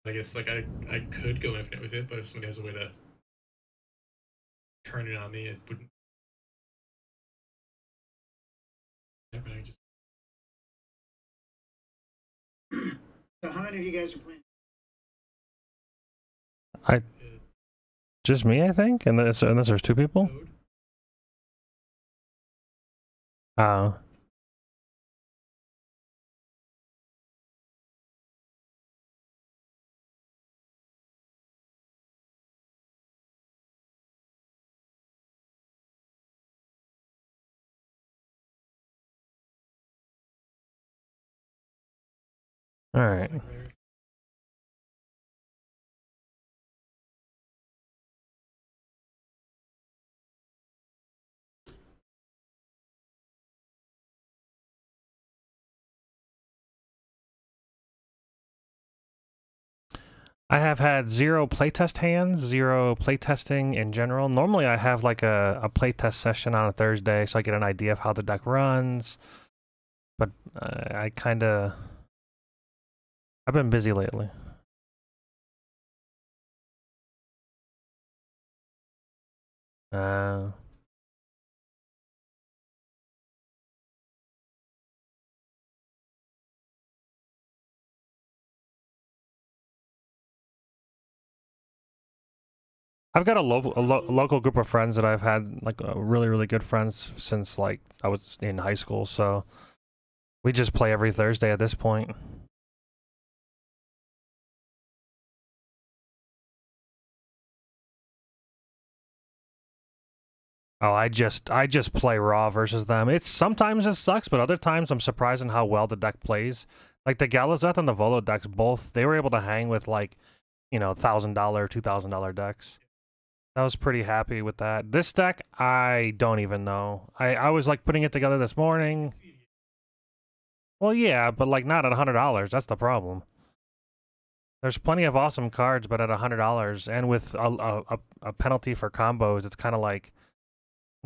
I guess like I could go infinite with it, but if somebody has a way to turn it on me, it wouldn't. I just So how many of you guys are playing? Just me, I think, unless there's two people. code. Oh. All right. I have had 0 playtest hands, 0 playtesting in general. Normally I have like a playtest session on a Thursday so I get an idea of how the deck runs. But I've been busy lately. I've got a local group of friends that I've had like really good friends since like I was in high school, so we just play every Thursday at this point. Oh, I just play raw versus them. It's sometimes it sucks, but other times I'm surprised in how well the deck plays. Like the Galazeth and the Volo decks, both they were able to hang with like, you know, $1,000, $2,000 decks. I was pretty happy with that. This deck, I don't even know. I was like putting it together this morning. Well, yeah, but like not at $100. That's the problem. There's plenty of awesome cards, but at $100 and with a penalty for combos, it's kind of like,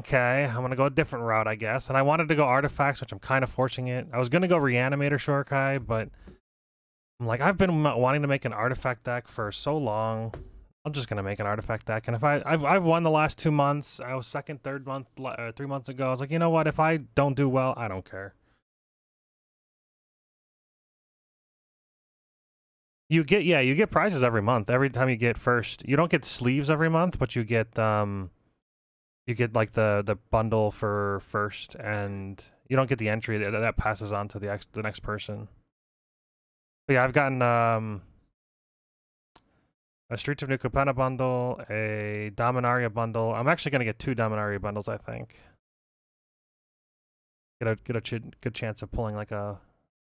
okay, I'm gonna go a different route, I guess. And I wanted to go artifacts, which I'm kind of forcing it. I was gonna go Reanimator Shorkai, but I'm like, I've been wanting to make an artifact deck for so long. I'm just gonna make an artifact deck, and if I've won the last 2 months. I was second, 3rd month, 3 months ago. I was like, you know what? If I don't do well, I don't care. You get prizes every month. Every time you get first, you don't get sleeves every month, but you get like the bundle for first, and you don't get the entry that passes on to the next person. But yeah, I've gotten a Streets of New Capenna bundle, a Dominaria bundle. I'm actually gonna get 2 Dominaria bundles, I think. Get a good chance of pulling like a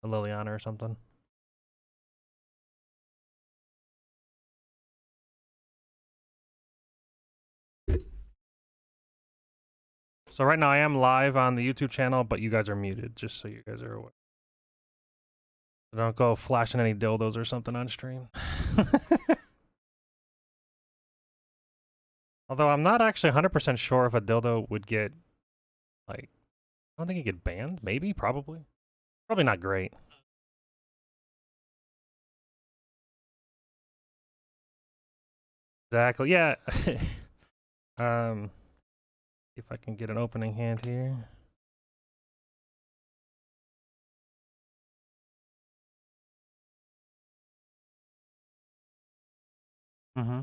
Liliana or something. So right now I am live on the YouTube channel, but you guys are muted, just so you guys are aware. So don't go flashing any dildos or something on stream. Although I'm not actually 100% sure if a dildo would get, like, I don't think it get banned. Maybe, probably. Probably not great. Exactly, yeah. If I can get an opening hand here. Mm-hmm.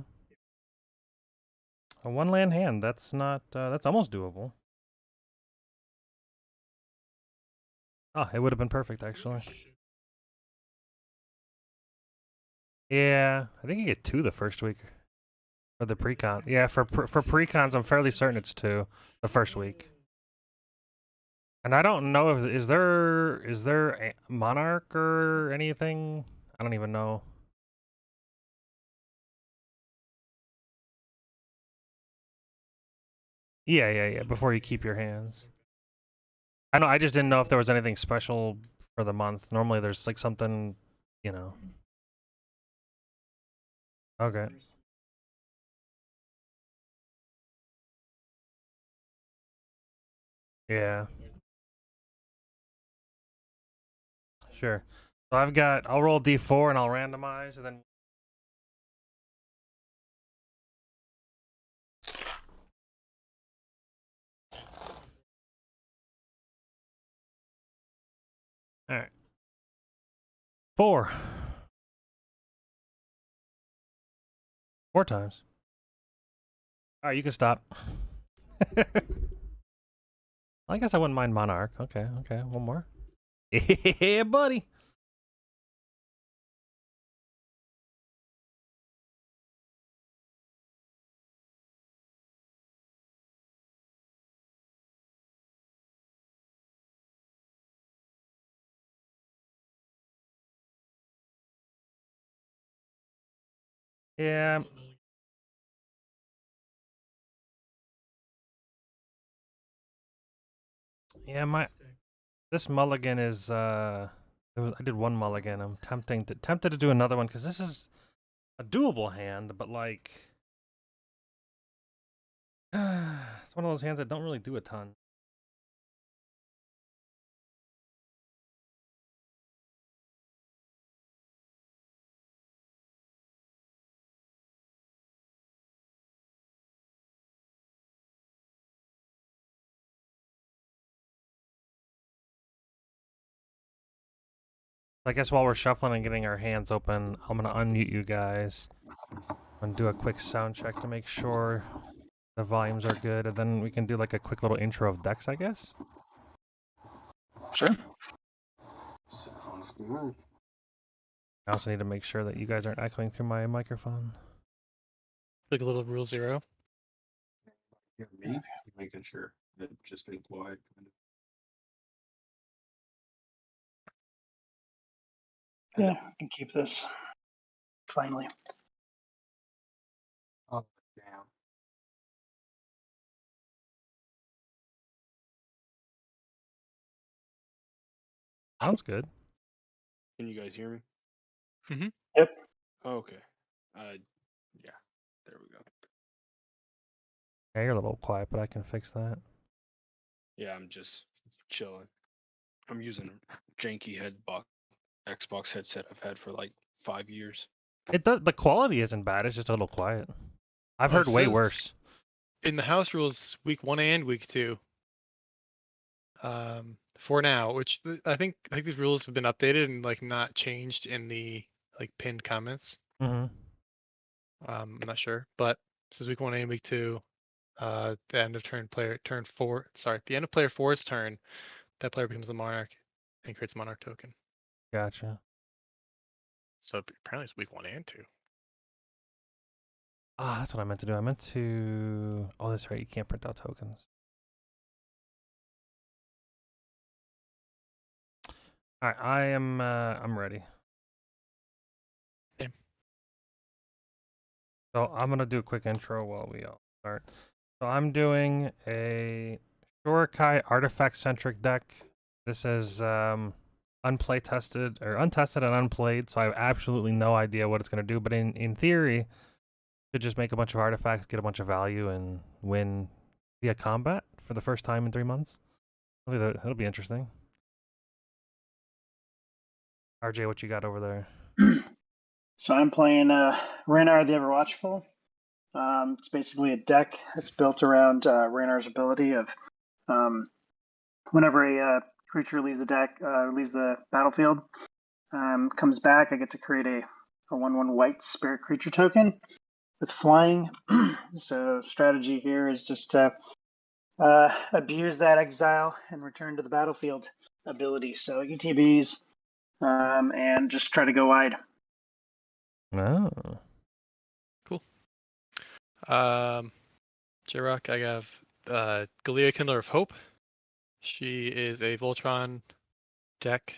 A 1-land hand, that's not, that's almost doable. Oh, it would have been perfect, actually. Yeah, I think you get 2 the first week. For the Precon. Yeah, for Precons, I'm fairly certain it's 2 the first week. And I don't know if, is there a Monarch or anything? I don't even know. Yeah, before you keep your hands. I know, I just didn't know if there was anything special for the month. Normally there's like something, you know. Okay. Yeah. Sure. So I'll roll D4 and I'll randomize, and then 4. 4 times. All right, you can stop. I guess I wouldn't mind Monarch. Okay, one more. Yeah, buddy. Yeah. Yeah, this mulligan is I did one mulligan. I'm tempted to do another one because this is a doable hand, but like it's one of those hands that don't really do a ton. I guess while we're shuffling and getting our hands open, I'm gonna unmute you guys and do a quick sound check to make sure the volumes are good, and then we can do like a quick little intro of decks, I guess. Sure. Sounds good. I also need to make sure that you guys aren't echoing through my microphone. Like a little rule 0. Yeah, me making sure that just being quiet. Yeah, I can keep this. Finally. Oh, damn. Sounds good. Can you guys hear me? Mhm. Yep. Okay. Yeah. There we go. Yeah, you're a little quiet, but I can fix that. Yeah, I'm just chilling. I'm using a janky Xbox headset I've had for like 5 years. It does. The quality isn't bad. It's just a little quiet. I've Well, heard it way says worse. In the house rules, week 1 and week 2. For now, which I think these rules have been updated and like not changed in the like pinned comments. Mm-hmm. I'm not sure, but this is week 1 and week 2. The end of turn the end of player 4's turn, that player becomes the monarch and creates a monarch token. Gotcha. So apparently it's week 1 and 2. Ah, that's what I meant to do. I meant to. Oh, that's right. You can't print out tokens. All right, I'm ready. Same. So I'm gonna do a quick intro while we all start. So I'm doing a Shurikai artifact-centric deck. This is unplay tested or untested and unplayed, so I have absolutely no idea what it's gonna do. But in theory, should just make a bunch of artifacts, get a bunch of value, and win via combat for the first time in 3 months. That'll be interesting. RJ, what you got over there? So I'm playing Raynar the Everwatchful. It's basically a deck that's built around Raynar's ability of whenever a creature leaves the battlefield, comes back, I get to create a 1/1 white spirit creature token with flying. So strategy here is just to abuse that exile and return to the battlefield ability. So ETBs and just try to go wide. Oh. Cool. J-Rock, I have Galia, Kindler of Hope. She is a Voltron deck.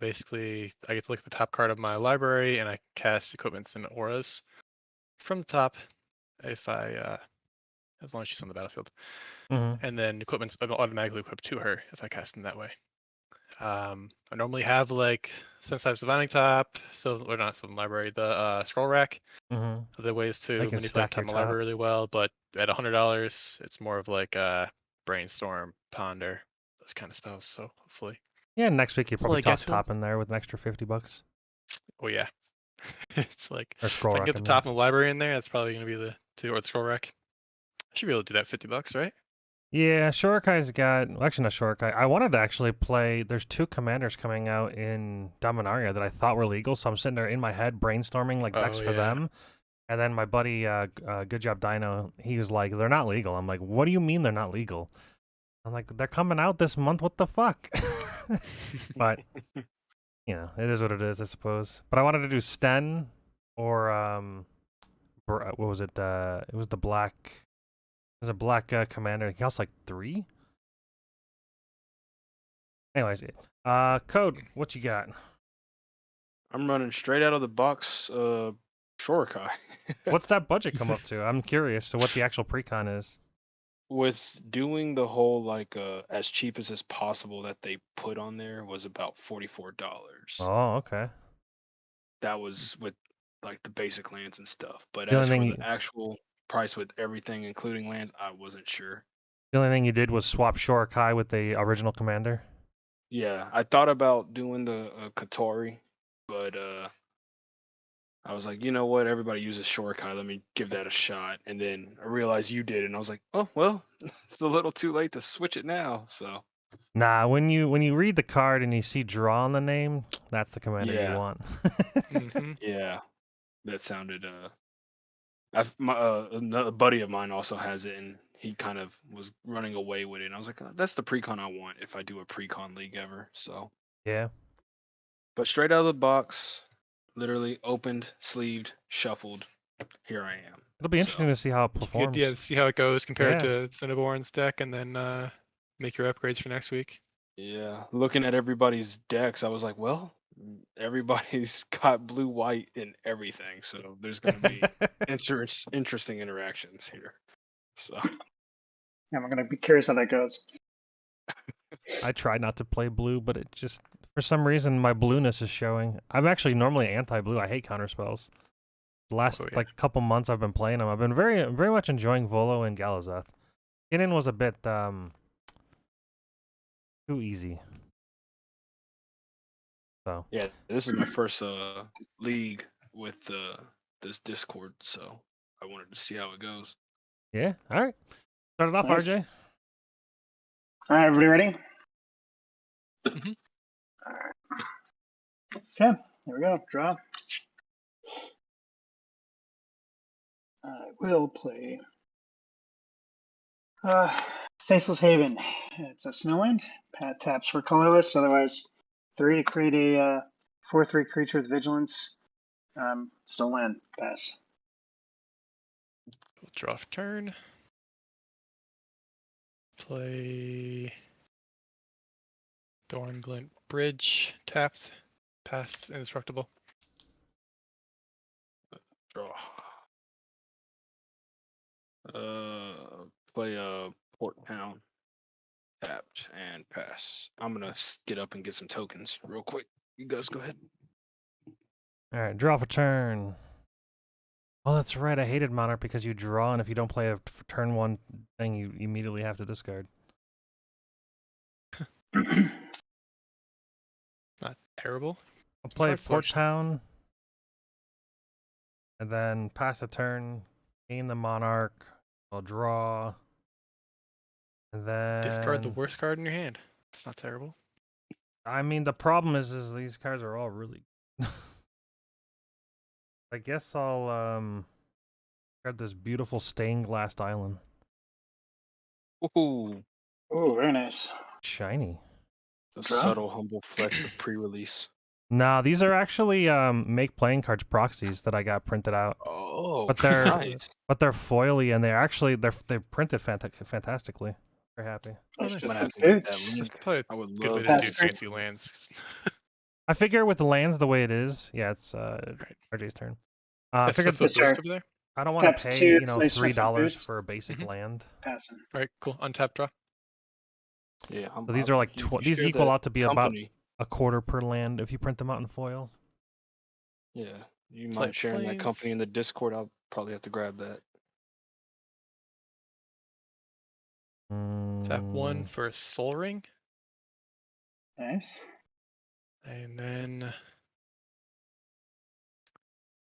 Basically, I get to look at the top card of my library and I cast equipments and auras from the top if as long as she's on the battlefield. Mm-hmm. And then equipments automatically equipped to her if I cast them that way. I normally have like Sensitize Divining Top, or not Sylvan Library, the Scroll Rack. Mm-hmm. The ways to They can manipulate stack top your my top. library really well, but at $100, it's more of like Brainstorm, Ponder, those kind of spells. So hopefully, Yeah, next week you probably get toss to 'em. top in there with an extra $50. Oh yeah, it's like Or Scroll if I can Rack, get the I mean. top of the library in there, that's probably gonna be the 2, or the Scroll Rack. I should be able to do that $50, right? Yeah, Shorikai's got. Well, actually, not Shorikai. I wanted to actually play. There's 2 commanders coming out in Dominaria that I thought were legal, so I'm sitting there in my head brainstorming like decks Oh for yeah. them. And then my buddy, Good Job Dino, he was like, "They're not legal." I'm like, "What do you mean they're not legal?" I'm like, "They're coming out this month. What the fuck?" But you know, it is what it is, I suppose. But I wanted to do Sten or what was it? It was the black. There's a black commander. He costs like 3. Anyways, Code, what you got? I'm running straight out of the box. Shorikai. What's that budget come up to? I'm curious to what the actual precon is. With doing the whole like as cheap as possible that they put on there was about $44. Oh, okay. That was with like the basic lands and stuff. But The only as thing for you, the actual price with everything, including lands, I wasn't sure. the only thing you did was swap Shorikai with the original commander. Yeah, I thought about doing the Katori, but I was like, you know what? Everybody uses Shorikai. Let me give that a shot. And then I realized you did, and I was like, oh well, it's a little too late to switch it now. So Nah, when you read the card and you see draw on the name, that's the commander you yeah, want. Hmm. yeah, that sounded another buddy of mine also has it, and he kind of was running away with it. And I was like, that's the precon I want if I do a precon league ever. So, Yeah. but straight out of the box, literally opened, sleeved, shuffled. Here I am. It'll be interesting So to see how it You could, yeah, performs. see how it goes compared Yeah. to Cinnaborn's deck, and then make your upgrades for next week. yeah, looking at everybody's decks, I was like, well, everybody's got blue, white, and everything. So there's going to be interesting interactions here. So I'm gonna be curious how that goes. I try not to play blue, but it just for some reason my blueness is showing. I'm actually normally anti-blue. I hate counter spells. The last Oh yeah. like couple months I've been playing them. I've been very much enjoying Volo and Galazeth. Kinnan was a bit too easy. So yeah, this is my first league with this Discord, so I wanted to see how it goes. yeah, all right. Start it off, Nice. RJ. All right, everybody ready? Mhm. All right. Okay, here we go. Draw. I will play Faceless Haven. It's a snowwind. Pat taps for colorless. Otherwise, 3 to create a 4/3 creature with vigilance. Still land. Pass. We'll draw for turn. Play Thornglint Bridge, tapped, pass, indestructible. Draw. Play Port Town, tapped and pass. I'm gonna get up and get some tokens real quick. You guys go ahead. All right, draw for turn. Oh, that's right. I hated Monarch because you draw, and if you don't play a turn 1 thing, you immediately have to discard. Not terrible. I'll play Card Port selection. Town, and then pass a turn, gain the Monarch. I'll draw, and Discard the then worst card in your hand. It's not terrible. I mean the problem is these cards are all really. I guess I'll grab this beautiful stained glass island. Ooh, Oh, very nice. Shiny. a Draw. subtle, humble flex of pre-release. Nah, these are actually make playing cards proxies that I got printed out. Oh, But they're nice. but they're foily and they're printed fantastically. Very happy. Oh, Nice. nice. I'm gonna have Just to get that boots. link. That's probably I would a good way love to to. do Pass turn. fancy lands. I figure with the lands the way it is, yeah, it's Right. RJ's turn. I That's figured Swift Yes, Ghost sir. over there. I don't want to Taps pay, 2, you know, play Swift $3 boots. for a basic Mhm. land. Passing. All right, cool. Untap draw. Yeah, So these are like if you these share equal that out to be about company. a quarter per land if you print them out in foil. Yeah, you Play mind sharing that planes. company in the Discord? I'll probably have to grab that. Tap 1 Mm, for a Soul Ring, Nice. and then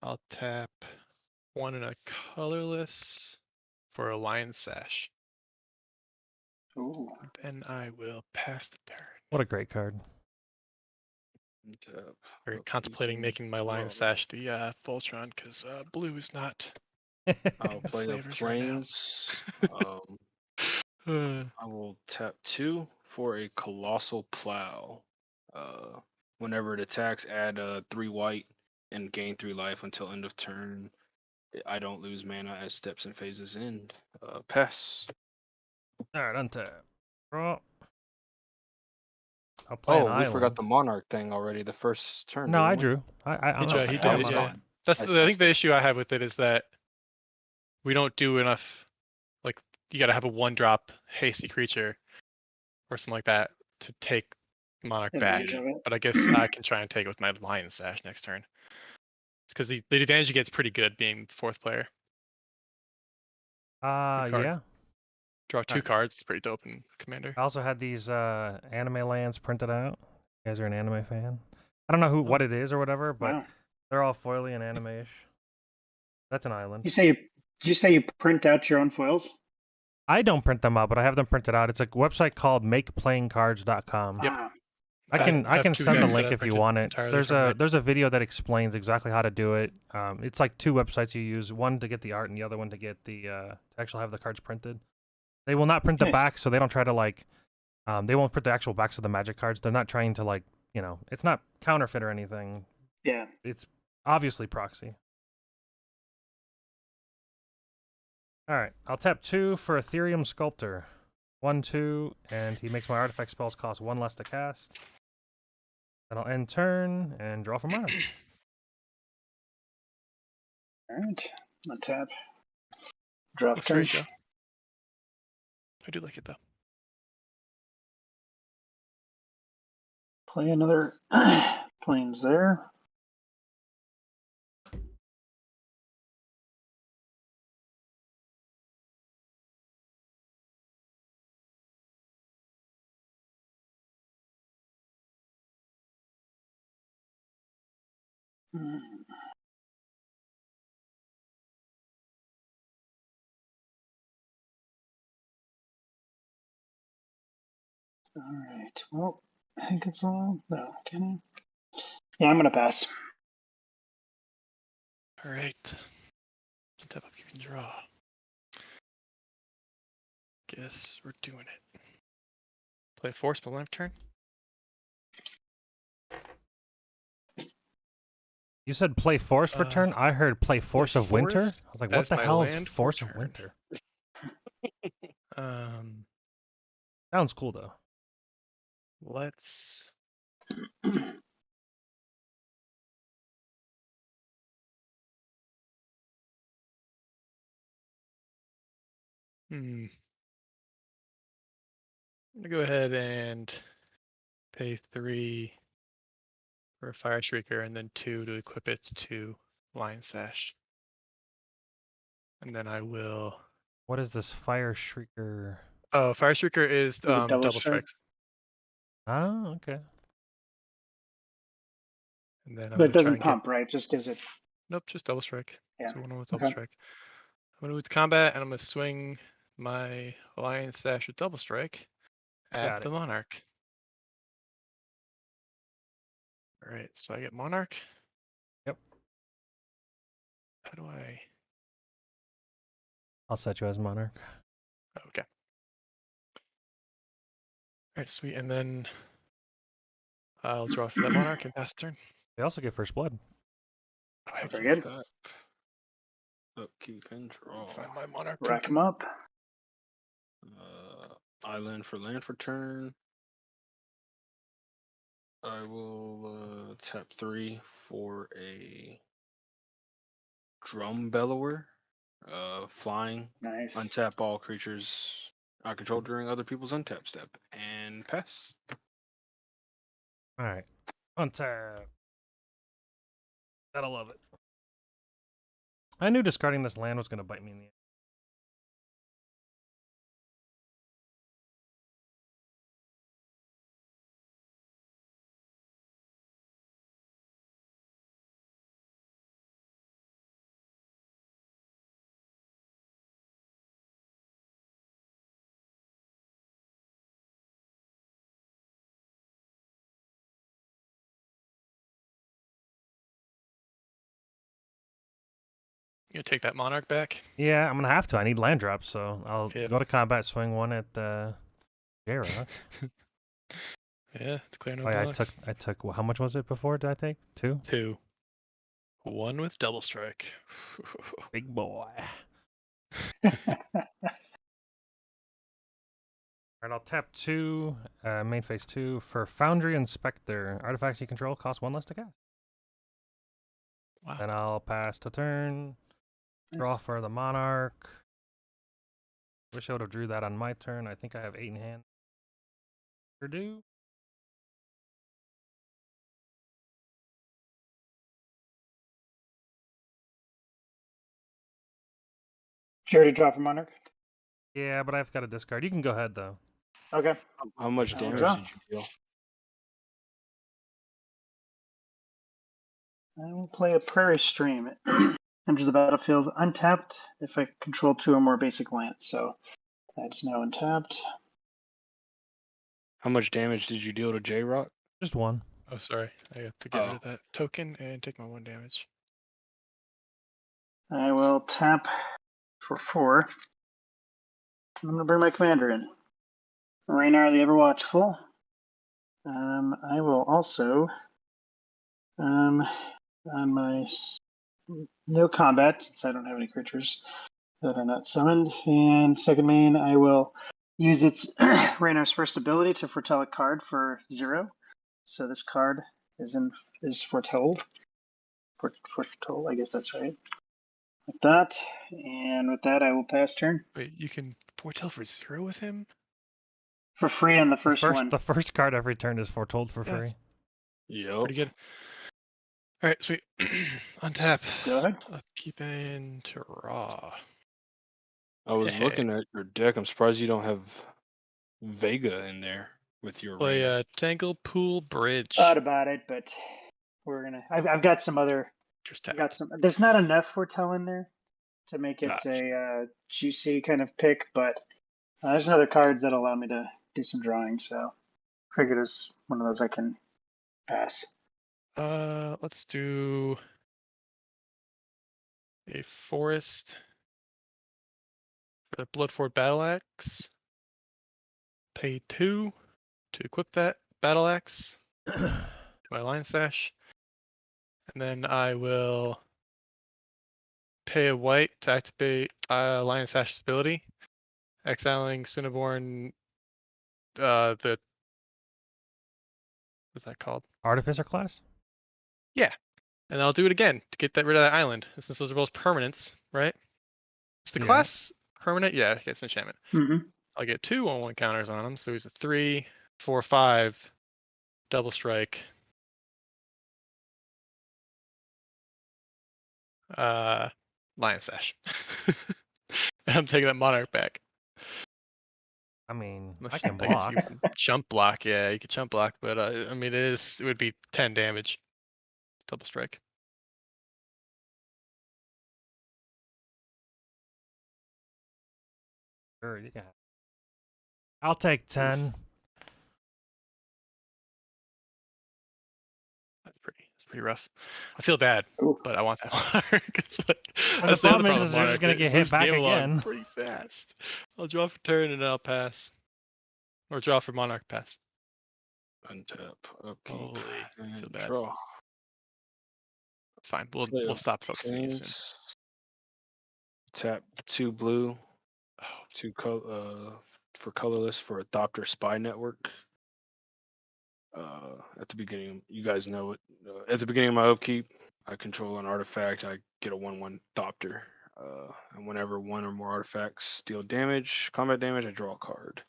I'll tap 1 and a colorless for a Lion Sash. Ooh. Then I will pass the turn. What a great card. Untap. We're Upkeep contemplating and making my Lion draw. Sash the Voltron because blue is not I'll the play the flavors right now. plains. I will tap 2 for a Colossal Plow. Whenever it attacks, add 3 white and gain 3 life until end of turn. I don't lose mana as steps and phases end. Pass. All right, untap. Draw. I'll play an Oh, we forgot island. the Monarch thing already the first turn. No, I didn't we? drew. I'm He okay. did I have it, yeah. monarch. That's I I think the see. issue I have with it is that we don't do enough. Like you got to have a 1-drop hasty creature or something like that to take Monarch back. Advantage of it. But I guess I can try and take it with my Lion Sash next turn. Because the advantage you get is pretty good being 4th player. card. Yeah. Draw 2 Alright. cards. It's pretty dope in Commander. I also had these anime lands printed out. You guys are an anime fan? I don't know what it is or whatever, but Wow. they're all foily and anime-ish. That's an island. Did you say you print out your own foils? I don't print them out, but I have them printed out. It's a website called makeplayingcards.com. Yep. Ah, I can have 2 send the decks that link I if you printed want it. entirely There's from there. there's a video that explains exactly how to do it. It's like 2 websites you use, one to get the art and the other one to get the to actually have the cards printed. They will not print the Nice. back, so they don't try to like they won't print the actual backs of the Magic cards. They're not trying to like, it's not counterfeit or anything. yeah. It's obviously proxy. All right, I'll tap 2 for Ethereum Sculptor. 1/2, and he makes my artifact spells cost 1 less to cast. Then I'll end turn and draw for mana. All right. Untap. Draw the Looks turn. great, Joe. I do like it though. Play another planes there. All right. Well, I think it's all. No, can I? Yeah, I'm gonna pass. All right. Tap up, you can draw. Guess we're doing it. Play force, but left turn. You said play Force for turn? I heard play Force of Winter. I Forest was like, what as the my hell is land for Force of turn. Winter? Um, Sounds cool though. let's. I'm gonna go ahead and pay 3 for a Fire Shrieker and then 2 to equip it to Lion Sash. And then I will. What is this Fire Shrieker? Oh, Fire Shrieker is it double double strike? strike. Oh, okay. And then I'm But gonna it try doesn't and pump, right? Just gives it. Nope, just double strike. Yeah. So 1 with double Okay. strike. I'm gonna move to combat and I'm gonna swing my Lion Sash with double strike at Got the it. Monarch. All right, so I get Monarch. Yep. How do I? I'll set you as Monarch. Okay. All right, sweet. And then I'll draw for that Monarch and pass the turn. They also get First Blood. Oh, heck Very yeah. good. Tap. Upkeep and draw. Find my Monarch Rack token. him up. Island for land for turn. I will tap 3 for a Drum Bellower. Flying. Nice. Untap all creatures I control during other people's untap step. And pass. All right. Untap. Gotta love it. I knew discarding this land was gonna bite me in the ass. You take that monarch back. Yeah, I'm gonna have to. I need land drops, so I'll Yep. go to combat, swing one at J-Rock. Yeah, it's clear no Oh yeah, blocks. I took. How much was it before? Did I take 2? 2. 1 with double strike. Big boy. Alright, I'll tap 2, main phase 2 for Foundry Inspector. Artifacts you control cost 1 less to cast. Wow. Then I'll pass to turn. Draw Nice. for the Monarch. Wish I would have drew that on my turn. I think I have 8 in hand. Do. Did you already drop a monarch? Yeah, but I've got a discard. You can go ahead though. Okay. How much I'll damage draw. did you deal? I will play a Prairie Stream. It enters the battlefield untapped if I control 2 or more basic lands. So that's now untapped. How much damage did you deal to J-Rock? Just 1. Oh, sorry. I have to get rid of that token and take my 1 damage. I will tap for 4. I'm going to bring my commander in. Raynar the Everwatchful. I will also, on my no combat, since I don't have any creatures that are not summoned, and second main, I will use its Raynar's first ability to foretell a card for 0. So this card is foretold. Foretold, I guess that's right. Like that, and with that, I will pass turn Wait, you can foretell for 0 with him? for free on the first one. The first card every turn is foretold for Yes. free. Yep. Pretty good. All right, sweet. Untap. Go ahead. Upkeep into raw. I was Hey. looking at your deck. I'm surprised you don't have Vega in there with your Play Raynar. Tangle Pool Bridge. Thought about it, but we're gonna. I've got some other. Just I've got tapped. some. There's not enough foretell in there to make it Gotcha. a juicy kind of pick, but there's other cards that allow me to do some drawing. So figured it's one of those I can pass. Let's do a forest for the Bloodford Battle Axe. Pay 2 to equip that Battle Axe to my Line Sash. And then I will pay a white to activate Line Sash's ability, exiling Cinnaborn, the, what's that called? Artificer class? And then I'll do it again to get rid of that island, since those are both permanents, right? Is the Yeah. class permanent? Yeah, it gets enchantment. Mm-hmm. I'll get 2 1/1 counters on him, so he's a 3, 4, 5, double strike. Lion Sash. And I'm taking that Monarch back. I mean, Unless I can I guess block. you can jump block. Yeah, you could jump block, but I mean, it would be 10 damage. Double strike. Sure, yeah. I'll take 10. That's pretty rough. I feel bad, Ooh. but I want that Monarch. It's like, But that's the problem other is you're just Monarch. gonna It get hit moves the back game along again. pretty fast. I'll draw for turn and then I'll pass. Or draw for Monarch, pass. Untap, upkeep, Holy, I and feel bad. draw. That's fine. We'll Play stop focusing on you soon. Kings. Tap 2 blue, Oh, 2 for colorless for Adopter Spy Network. At the beginning, you guys know it. At the beginning of my upkeep, I control an artifact. I get a 1/1 Adopter. And whenever 1 or more artifacts deal damage, combat damage, I draw a card.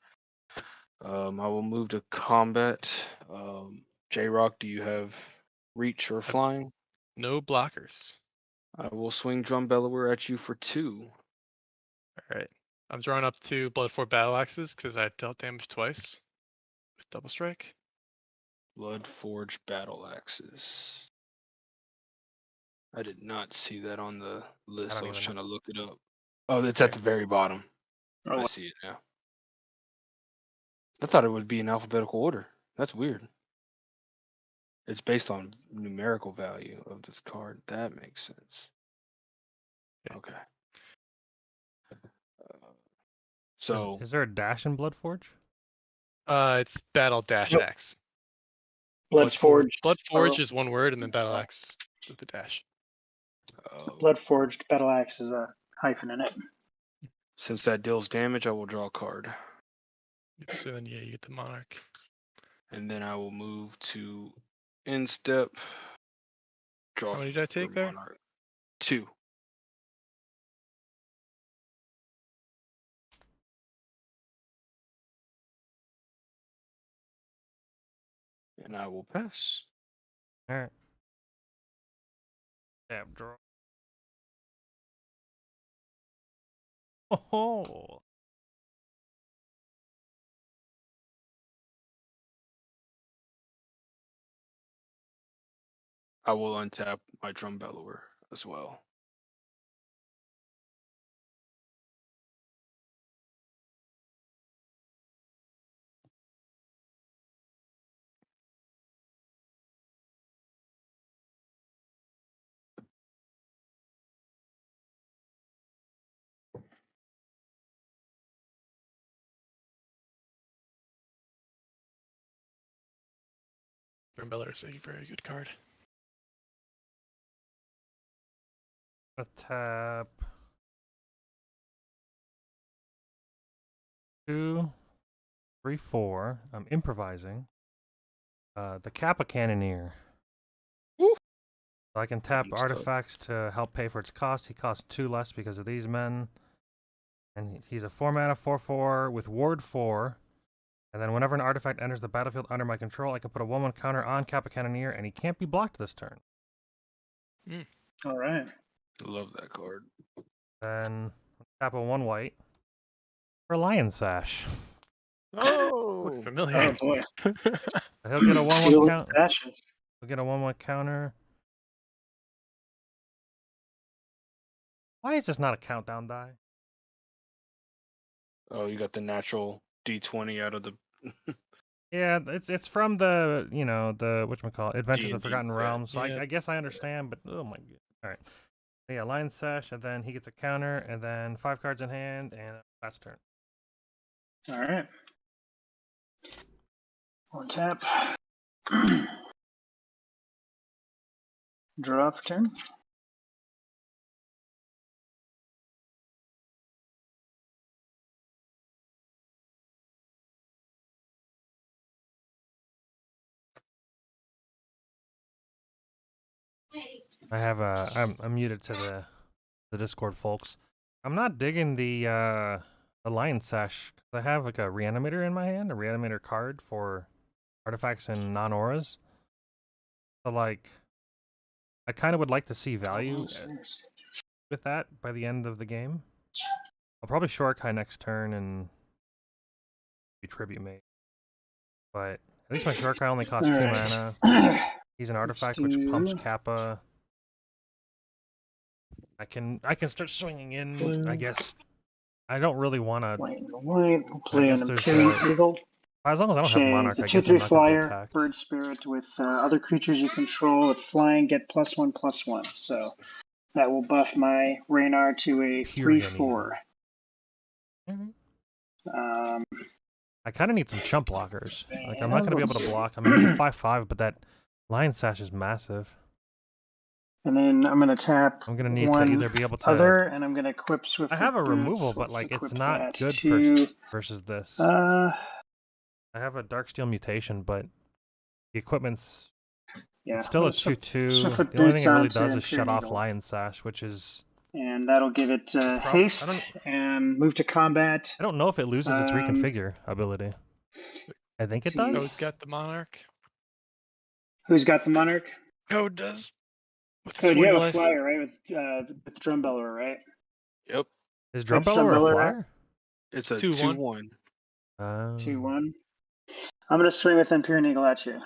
I will move to combat. J-Rock, do you have reach or flying? no blockers. I will swing Drum Bellower at you for 2. All right. I'm drawing up 2 Bloodford Battle Axes because I dealt damage twice with double strike. Bloodforge Battle Axes. I did not see that on the list. I don't was even trying to look it up. Oh, it's at the very bottom. Oh, I see it now. I thought it would be in alphabetical order. That's weird. It's based on numerical value of this card. That makes sense. Okay. So Is there a dash in Bloodforge? It's battle dash Nope. axe. Bloodforged. Bloodforge is one word, and then battle axe with the dash. Bloodforged battle axe is a hyphen in it. Since that deals damage, I will draw a card. So then, yeah, you get the monarch. And then I will move to end step. Draw. How many did I take for there? Monarch. 2. And I will pass. All right. Tap draw. Oh. I will untap my drum bellower as well. Rumbeller is a very good card. A tap. 2, 3, 4. I'm improvising. The Kappa Cannoneer. Woo! So I can tap Good stuff. artifacts to help pay for its cost. He costs 2 less because of these men. And he's a 4 mana 4/4 with ward 4. And then whenever an artifact enters the battlefield under my control, I can put a 1/1 counter on Kappa Cannoneer, and he can't be blocked this turn. All right. Love that card. Then tap a 1 white for Lion Sash. Oh! Familiar. Oh boy. He'll get a 1/1 Feel counter. its ashes. He'll get a 1/1 counter. Why is this not a countdown die? Oh, you got the natural D20 out of the. Yeah, it's from the the whatchamacallit, Adventures of D&D Forgotten set. Realms. So Yeah. I guess I understand, but oh my god! All right, yeah, Lion Sash, and then he gets a counter, and then 5 cards in hand, and last turn. All right. One tap. Draw for turn. I'm muted to the Discord, folks. I'm not digging the Lion Sash because I have like a Reanimator in my hand, a Reanimator card for artifacts and non-auras. So like, I kind of would like to see value with that by the end of the game. I'll probably Shorkai next turn and be Tribute Mate. But at least my Shorkai only costs 2 Alright. mana. He's an artifact which do- pumps Kappa. I can start swinging in, I guess. I don't really want to. White and white. We'll play guess an there's Imperial the- Eagle. As long as I don't have Chains. Monarch, A I 2/3 guess I'm not going to be flyer, attacked. bird spirit with other creatures you control with flying get +1/+1. So that will buff my Raynar to a Period 3/4. Mhm. Um, I kind of need some chump blockers. Like I'm not going to be able to block. I'm going to 5/5, but that Lion Sash is massive. and then I'm going to tap I'm going to need one to either be able to. other, and I'm going to equip Swift. I have a Boots. removal, but Let's like it's equip not that good to, versus this. I I have a Darksteel mutation, but the equipment's yeah, it's still a let's put 2/2. Swift The only thing Boots it really onto does is shut Imperial off Eagle. Lion Sash, which is And that'll give it I haste don't- and move to combat. I don't know if it loses its Um, reconfigure ability. I think it Code does. Code's got the monarch. Who's got the Monarch? Code does. With Code, you swing have a life. flyer, right? With Drum Beller, right? Yep. Is What's Drumbeller a Drumbeller flyer? It's a 2/1. 2/1. 2/1. I'm going to swing with Imperial Eagle at you.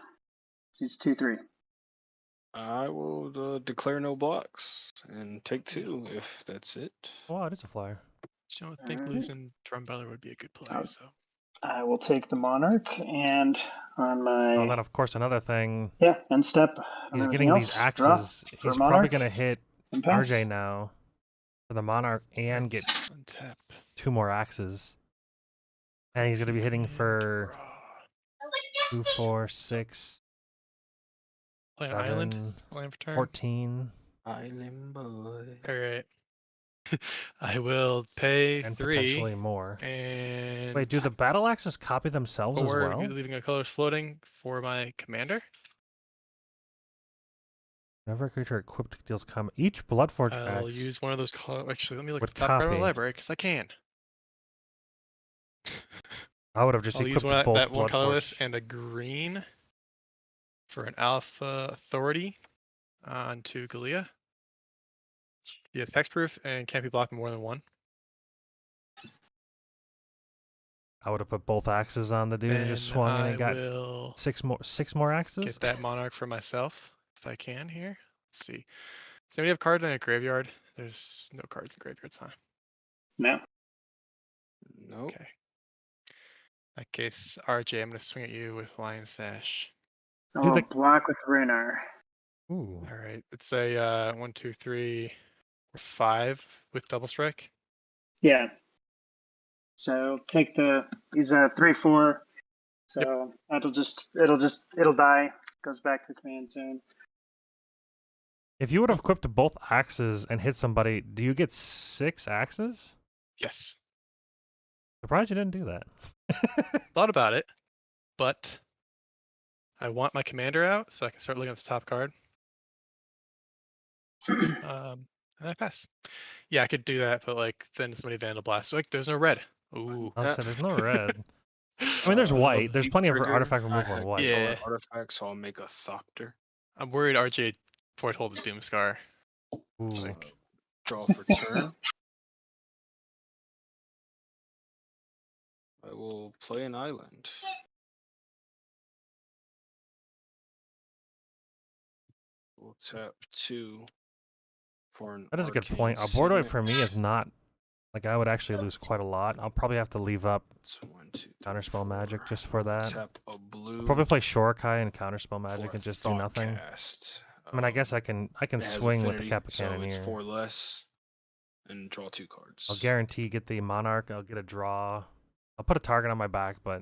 He's 2/3. I will declare no blocks and take 2 if that's it. Oh, wow, it is a flyer. I don't think Alright. losing Drumbeller would be a good play. Oh. So I will take the Monarch, and on my Oh, then of course another thing. end step. and He's everything getting else, these draw axes. for He's probably Monarch going to hit and pass. RJ now. for the Monarch and get Untap. 2 more axes. And he's going to be hitting And for draw. 2, 4, 6, Play an island. 7, Land for turn. 14, Island boy. All right. I will pay and 3 potentially more. and Wait, do the battle axes copy themselves as 4, well? leaving a colors floating for my commander. Whenever a creature equipped deals combat, each Bloodforge I'll axe use one of those color. Actually, let me look at would the top card of copy. the library because I can. I would have just I'll use equipped both that one colorless Bloodforge. and a green for an alpha authority onto Galia. He has hexproof and can't be blocked more than 1. I would have put both axes on the dude and just Then swung in I and got will 6 more axes. get that monarch for myself if I can here. Let's see. Does anybody have cards in a graveyard? There's no cards in graveyards, huh? No. Nope. Okay. In that case, RJ, I'm gonna swing at you with Lion Sash. I Do will the- block with Runar. Ooh. All right. It's a 1, 2, 3, 5 with double strike. Yeah. So take he's a 3/4. So it'll die. Goes back to command zone. If you would have equipped both axes and hit somebody, do you get 6 axes? Yes. Surprised you didn't do that. Thought about it, but I want my commander out so I can start looking at the top card. And I pass. Yeah, I could do that, but like then somebody Vandal Blast. Like there's no red. Ooh. I'll say there's no red. I mean, there's white. There's Deep plenty of trigger, artifact I removal in had white. control Yeah. of artifact, so I'll make a Thopter. I'm worried RJ foretold the Doomscar. Ooh. Like Draw for turn. I will play an island. We'll tap 2 for an That is a good arcane point. A board wipe signet. for me is not like I would actually lose quite a lot. I'll probably have to leave up It's 1, 2, 3, Counterspell Magic 4. just for that. Tap a blue. I'll probably play Shorikai and Counterspell for Magic a and just do nothing. Thoughtcast. I mean, I guess I can It has swing with the affinity, Kappa so it's Cannoneer. 4 less, and draw 2 cards. I'll guarantee get the Monarch. I'll get a draw. I'll put a target on my back, but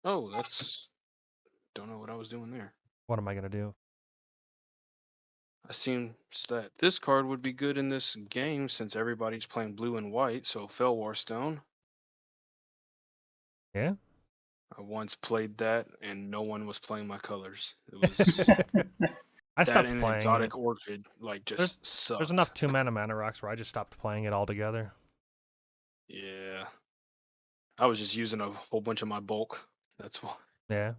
Oh, that's. Don't know what I was doing there. what am I gonna do? I seems that this card would be good in this game since everybody's playing blue and white. So Fell Warstone. Yeah. I once played that, and no one was playing my colors. It was I that stopped and playing. Exotic Orchid, like just sucked. There's enough 2-mana rocks where I just stopped playing it altogether. Yeah, I was just using a whole bunch of my bulk. That's why. Yeah.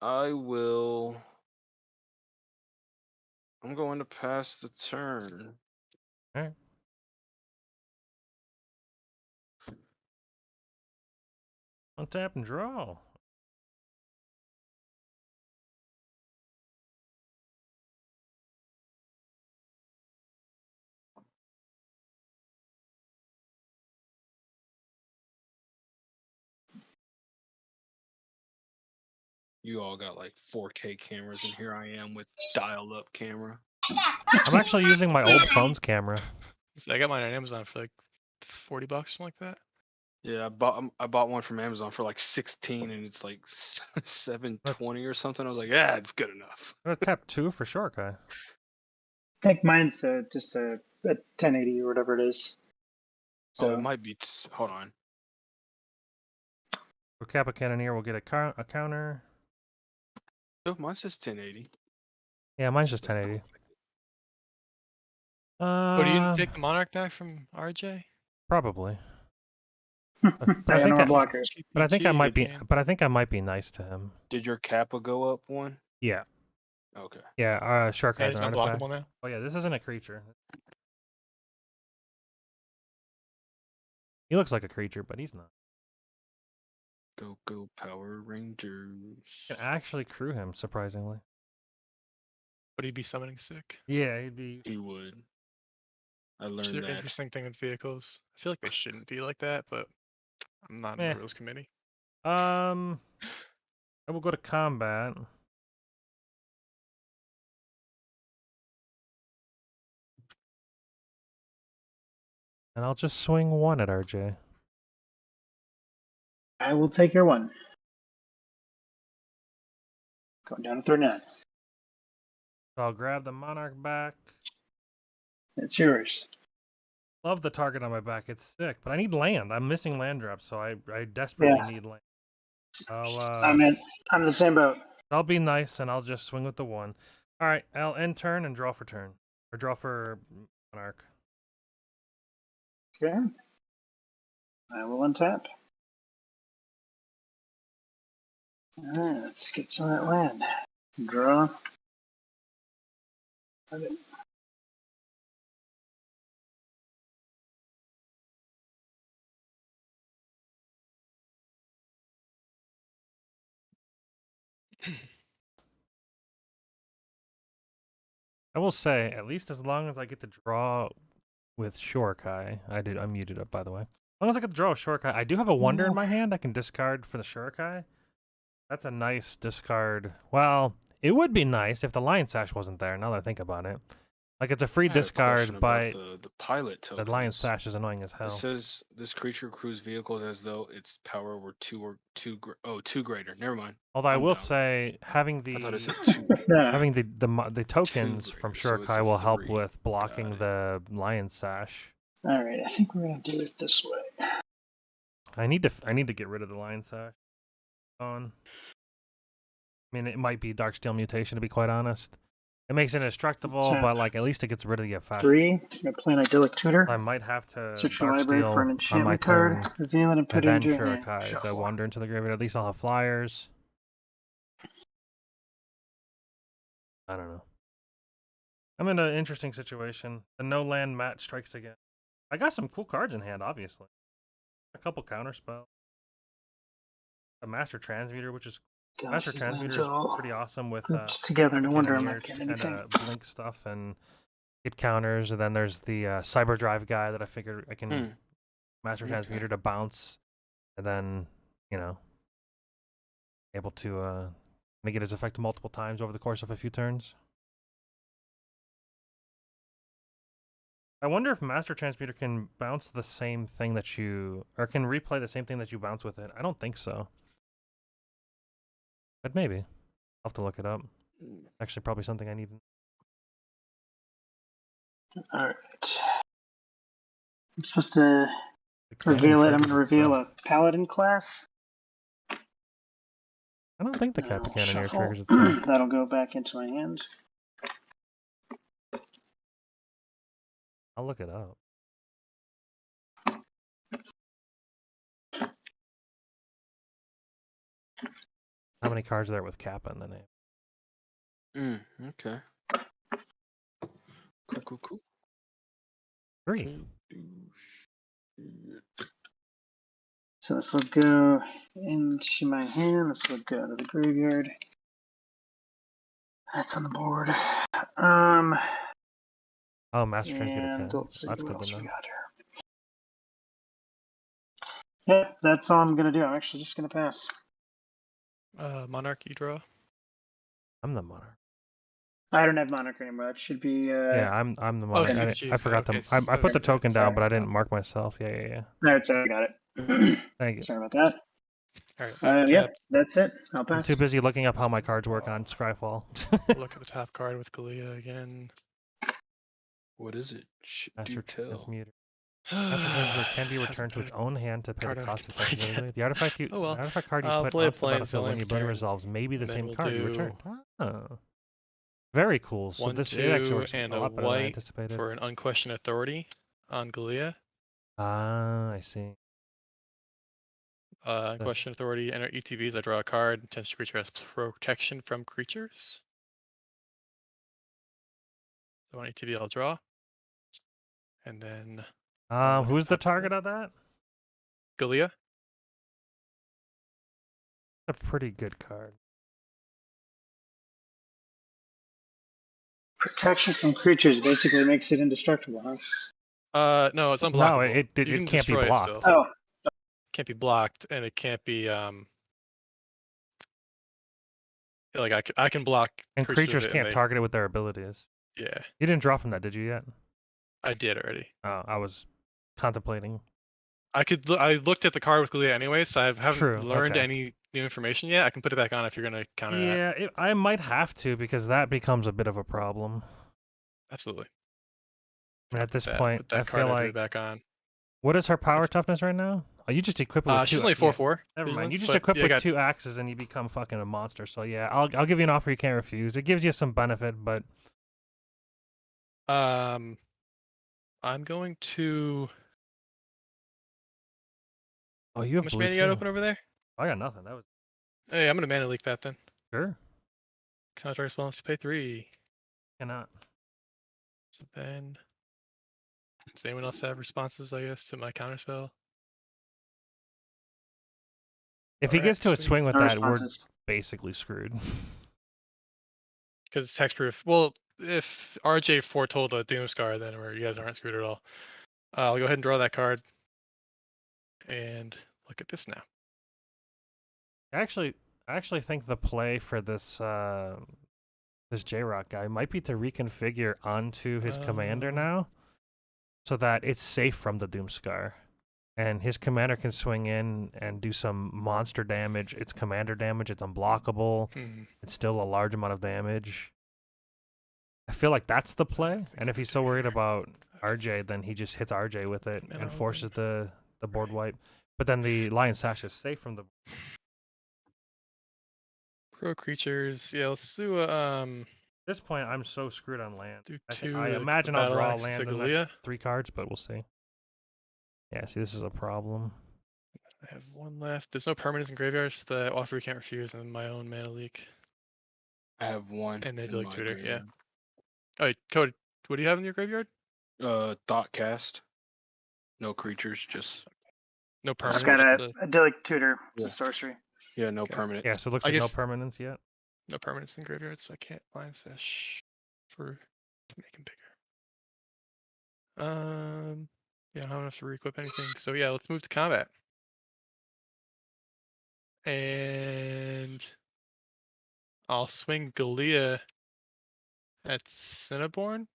I will. I'm going to pass the turn. Alright. Untap and draw. You all got like 4K cameras, and here I am with dial-up camera. I'm actually using my old phone's camera. I got mine on Amazon for like $40, something like that. Yeah, I bought one from Amazon for like 16, and it's like 720 or something. I was like, yeah, it's good enough. I'm gonna tap 2 for Shorikai. I think mine's just a 1080 or whatever it is. So So it might be. Hold on. For Kappa Cannoneer, we'll get a counter. No, mine says 1080. Yeah, mine's just 1080. Oh, you didn't take the Monarch back from RJ? Probably. I think got no I- blockers. But I think I GG, might be. Dan. But I think I might be nice to him. Did your Kappa go up one? Yeah. Okay. Yeah. And Shorikai's it's an artifact. unblockable now. Oh yeah, this isn't a creature. He looks like a creature, but he's not. Go Power Rangers. You can actually crew him, surprisingly. Would he be summoning sick? Yeah, he'd be. He would. I Which is learned an that. interesting thing with vehicles. I feel like they shouldn't be like that, but I'm not in Eh. the rules committee. I will go to combat. And I'll just swing 1 at RJ. I will take your 1. Going down to 39. So I'll grab the Monarch back. It's yours. Love the target on my back. It's sick, but I need land. I'm missing land drops, so I desperately need land. I'm the same boat. I'll be nice and I'll just swing with the 1. All right, I'll end turn and draw for turn, or draw for Monarch. Okay. I will untap. All right, let's get some of that land. Draw. Okay. I will say, at least as long as I get to draw with Shurikai, I muted up, by the way. As long as I get to draw with Shurikai, I do have a Wonder in my hand I can discard for the Shurikai. That's a nice discard. Well, it would be nice if the Lion Sash wasn't there, now that I think about it. Like, it's a free discard, but the pilot token. the Lion Sash is annoying as hell. It says this creature accrues vehicles as though its power were 2 greater. Never mind. Although I will dumb. say, having I thought it the said 2. having the tokens from greater, so it's Shurikai a will help 3. with blocking Got it. the Lion Sash. All right, I think we're gonna do it this way. I need to get rid of the Lion Sash. I mean, it might be Darksteel Mutation, to be quite honest. It makes it indestructible, but like at least it gets rid of the effect. 3. I'm gonna play an idyllic tutor. I might have to Search your library for an Darksteel on my enchantment card, turn, reveal it, and put and it then into your hand. Shurikai, the Shuffle. Wander into the graveyard. At least I'll have flyers. I don't know. I'm in an interesting situation. The no land mat strikes again. I got some cool cards in hand, obviously. A couple counter spells. A Master Transmuter, which is Gosh, Master these lands Transmuter is are all pretty awesome with grouped together. No wonder I'm not to getting kind anything. of blink stuff and get counters. And then there's the Cyber Drive guy that I figured I can Master Transmuter to bounce, and then able to make it his effect multiple times over the course of a few turns. I wonder if Master Transmuter can bounce the same thing that you, or can replay the same thing that you bounce with it. I don't think so. But maybe. I'll have to look it up. Actually, probably something I need. All right. I'm supposed to reveal it. I'm going to reveal a Paladin class. I don't think the Captain Cannoneer Shuffle. triggers itself. That'll go back into my hand. I'll look it up. How many cards are there with Kappa in the name? Okay. Cool. 3. So this will go into my hand. This will go to the graveyard. That's on the board. Oh, Master Transmuter And can. let's see That's what good else to we know. got here. Yeah, that's all I'm gonna do. I'm actually just gonna pass. Monarch, you draw. I'm the Monarch. I don't have Monarch anymore. That should be. Yeah, I'm the Monarch. so you I choose forgot that. them. Okay, I put the okay, token sorry down, but I about didn't mark myself. Yeah. There, it's already got it. Thank you. Sorry about that. All right. Yeah, that's it. I'll I'm pass. too busy looking up how my cards work on Scryfall. Look at the top card with Galea again. What is it? Master Do tell. Transmuter. Master Transmuter can be returned to its own hand to pay the card I cost can of play technically. The artifact Oh, well. the artifact card you I'll put play a onto the battlefield Planeswalker when your ability turn, resolves may be the and then same we'll card you do returned. Oh. Very cool. So 1, this 2, it actually works and a a lot better than I white anticipated. for an unquestioned authority on Galea. Ah, I see. Unquestioned authority, enter ETBs. I draw a card. Intense creature has protection from creatures. So on ETB, I'll draw. And then Who's the target of that? Galea. A pretty good card. Protection from creatures basically makes it indestructible, huh? No, it's unblockable. No, it You can can't be destroy it blocked. still. Oh, Can't be blocked, and it can't be like I can block. And creatures with it, can't and they- target it with their abilities. Yeah, You didn't draw from that, did you yet? I did already. Oh, I was contemplating? I could. I looked at the card with Galea anyway, so I haven't True, learned okay. any new information yet. I can put it back on if you're gonna counter that. Yeah, I might have to because that becomes a bit of a problem. Absolutely. And So at this put point, I that feel card after like it back on. what is her power toughness right now? Oh, you just equip it with two. She's only 4/4. Never mind. You vigilance, just but equip yeah, with got, 2 axes and you become fucking a monster. So yeah, I'll give you an offer you can't refuse. It gives you some benefit, but I'm going to. oh, you How have much blue mana you got too. open over there? I got nothing. That was Hey, I'm gonna mana leak that then. sure. Counter response to pay 3. Cannot. So then, does anyone else have responses? I guess to my counter spell. If he Alright, gets to a sweet. swing with No that, we're responses. basically screwed. Because it's hexproof. Well, if RJ foretold a Doomscar, then you guys aren't screwed at all. I'll go ahead and draw that card. And look at this now. I actually think the play for this this J-Rock guy might be to reconfigure onto his commander now, so that it's safe from the Doomscar, and his commander can swing in and do some monster damage. It's commander damage. It's unblockable. It's still a large amount of damage. I feel like that's the play. And if he's so worried about RJ, then he just hits RJ with it and forces the board wipe. But then the Lion Sash is safe from the. Pro creatures. Yeah, let's do At this point, I'm so screwed on land. do I 2. imagine I'll battle draw axe land to in the Galea. next 3 cards, but we'll see. Yeah, see, this is a problem. I have 1 left. There's no permanents in graveyards. The offer you can't refuse, and my own mana leak. I have 1. And they in do like my tutor, yeah. graveyard. Oh, wait, Code, what do you have in your graveyard? Thought cast. No creatures, just No I've permanents. I've got just a idyllic tutor. Yeah. It's a sorcery. yeah, no Okay. permanents. Yeah, so it looks I like no guess- permanence yet. No permanents in graveyard, so I can't Lion Sash to make him bigger. Yeah, I don't have to re-equip anything. So yeah, let's move to combat. And I'll swing Galea at Cinnaborn.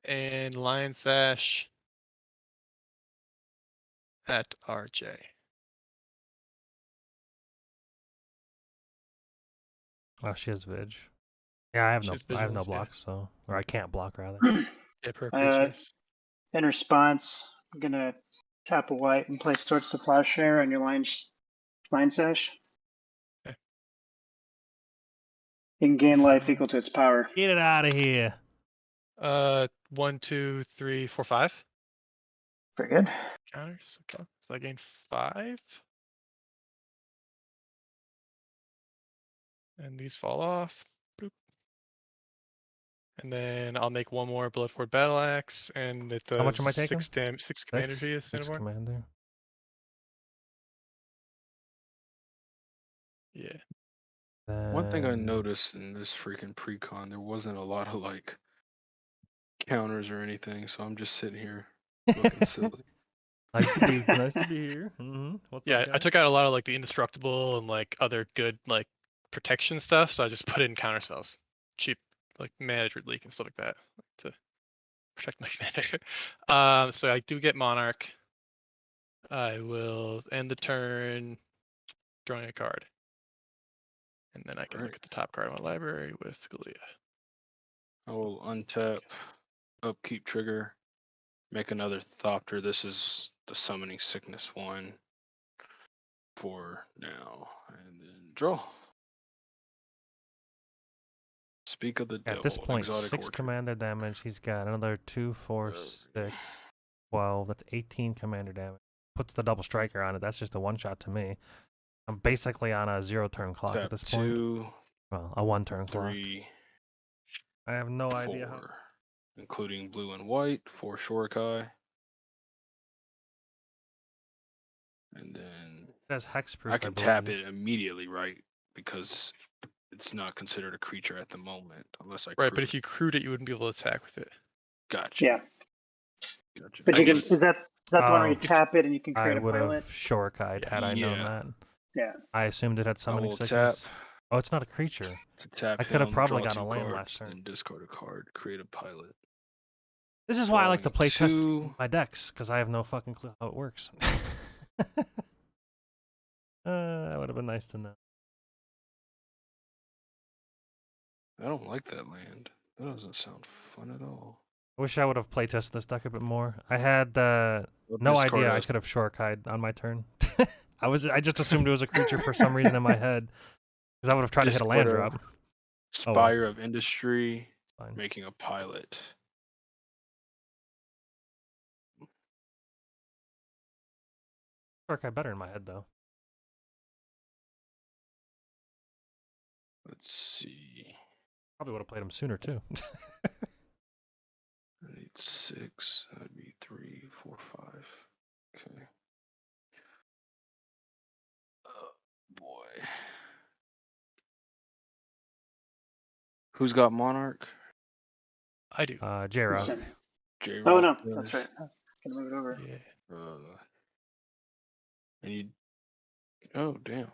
And Lion Sash at RJ. Oh, she has Vig. Yeah, I have She no has vigilance, yeah. blocks, so or I can't block rather. Yeah, pro Uh, creatures. In response, I'm gonna tap a white and play Swords to Plowshare on your line sash. Okay. You can gain life So- equal to its power. Get it out of here. 1, 2, 3, 4, 5 Very good. counters. Okay, so I gain 5. And these fall off. Boop. And then I'll make 1 more Bloodford Battle Axe, and it does How much am I taking? 6 commander to you, Six Cinnaborn. commander. Yeah. One thing I Then- noticed in this freaking Precon, there wasn't a lot of like counters or anything, so I'm just sitting here looking silly. nice to be here. What's Yeah, up, I guys? took out a lot of like the indestructible and like other good like protection stuff, so I just put in counter spells. Cheap like mana leak and stuff like that to protect my commander. So I do get Monarch. I will end the turn drawing a card. And then I can Right. look at the top card of my library with Galea. I will untap, upkeep trigger, make another Thopter. This is the summoning sickness one for now, and then draw. Speak of the devil. At this point, exotic 6 orchard. commander damage. He's got another 2, 4, 6, 12. That's 18 commander damage. Puts the double striker on it. That's just a 1-shot to me. I'm basically on a 0-turn clock Tap at this point. 2, Well, a 1-turn clock. 3, I have no 4, idea how. including blue and white, 4 Shorikai. And then That's hexproof. I can tap believe. it immediately, right? Because it's not considered a creature at the moment, unless I Right, but crew if you crewed it, you wouldn't be able to attack with it. Gotcha. Yeah. Gotcha. But I you can. guess- Is that the one where you Oh. tap it and you can I create a would pilot? have Shorkied had I known Yeah. that. Yeah. I assumed it had I summoning will sickness. tap Oh, it's not a creature. to tap I could have him, probably draw gotten a 2 land cards, last turn. then discard a card, create a pilot. This is why I like to Drawing play test two. my decks, because I have no fucking clue how it works. That would have been nice to know. I don't like that land. That doesn't sound fun at all. I wish I would have playtested this deck a bit more. I had I'll no discard idea I us. could have Shorkide on my turn. I just assumed it was a creature for some reason in my head, because I would have tried to hit a land Discord drop. Spire of Industry, Fine. making a pilot. Shorkide better in my head though. Let's see. Probably would have played him sooner too. I need 6. That'd be 3, 4, 5. Okay. Oh boy. Who's got Monarch? I do. J-Rock. Listen. J. Oh no, that's right. I'm gonna move it over. Yeah. And you. Oh damn.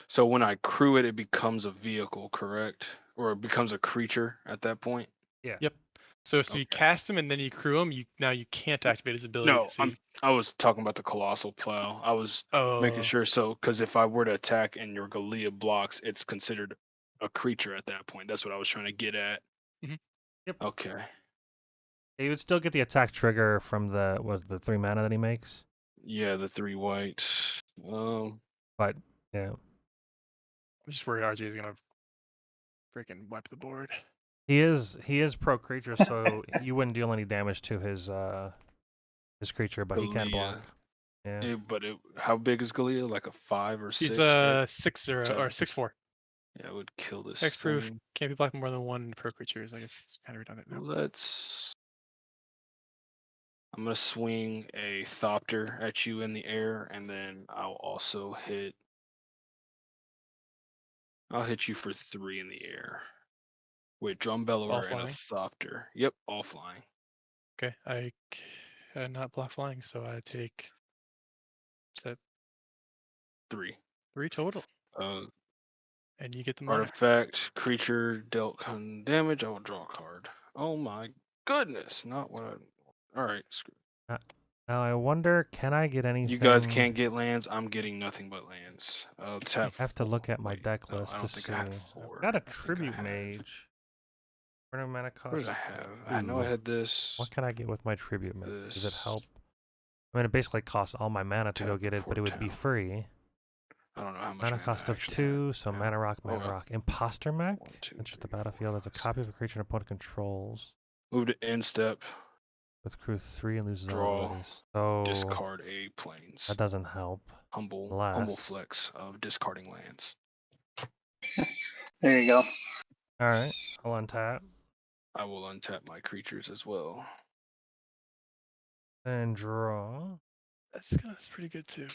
So when I crew it, it becomes a vehicle, correct? Or it becomes a creature at that point? Yeah. Yep. So you Okay. cast him and then you crew him. Now you can't activate his ability. No, So I was talking about the Colossal Plow. I was making sure. So, because if I were to attack and your Galia blocks, it's considered a creature at that point. That's what I was trying to get at. Mhm. Yep. Okay. You would still get the attack trigger from the 3 mana that he makes. Yeah, the 3 white. But yeah, I'm just worried RJ is gonna freaking wipe the board. he is pro creature, so you wouldn't deal any damage to his creature, but he can block. Yeah. How big is Galia? Like a 5 or 6? He's right? 6/0 or 6/4. Yeah, it would kill this Hexproof thing. can't be blocked more than one pro creatures. I guess it's kind of redundant now. I'm gonna swing a Thopter at you in the air, and then I'll hit you for 3 in the air. With Drumbellower and a flying? Thopter. Yep, all flying. Okay, I cannot block flying, so I take. Is that 3. 3 total? Uh, And you get the monarch. Artifact, creature dealt damage. I will draw a card. Oh my goodness! Not what I. All right, screw. Now I wonder, can I get anything? You guys can't get lands. I'm getting nothing but lands. I Tap. have to look at my wait, deck no, list I to don't see. think I had I've 4. got a I think I tribute had- mage. What mana cost? What did I have? I know I Ooh. had this. What can I get with my tribute mage? Does it This. help? I mean, it basically costs all my mana to go Tap get it, but it would be Port free. I don't know how much Mana mana cost I of actually 2, had. so Yeah. mana rock, mana well. rock. Imposter mech? 1, 2, Enters the 3, 4, battlefield as a 5, copy of a creature an opponent controls. Move to end step. With crew 3 and loses all Draw. abilities. So Discard a planes. that doesn't help. Humble Unless... flex of discarding lands. There you go. Alright, I'll untap. I will untap my creatures as well. And draw. That's pretty good too.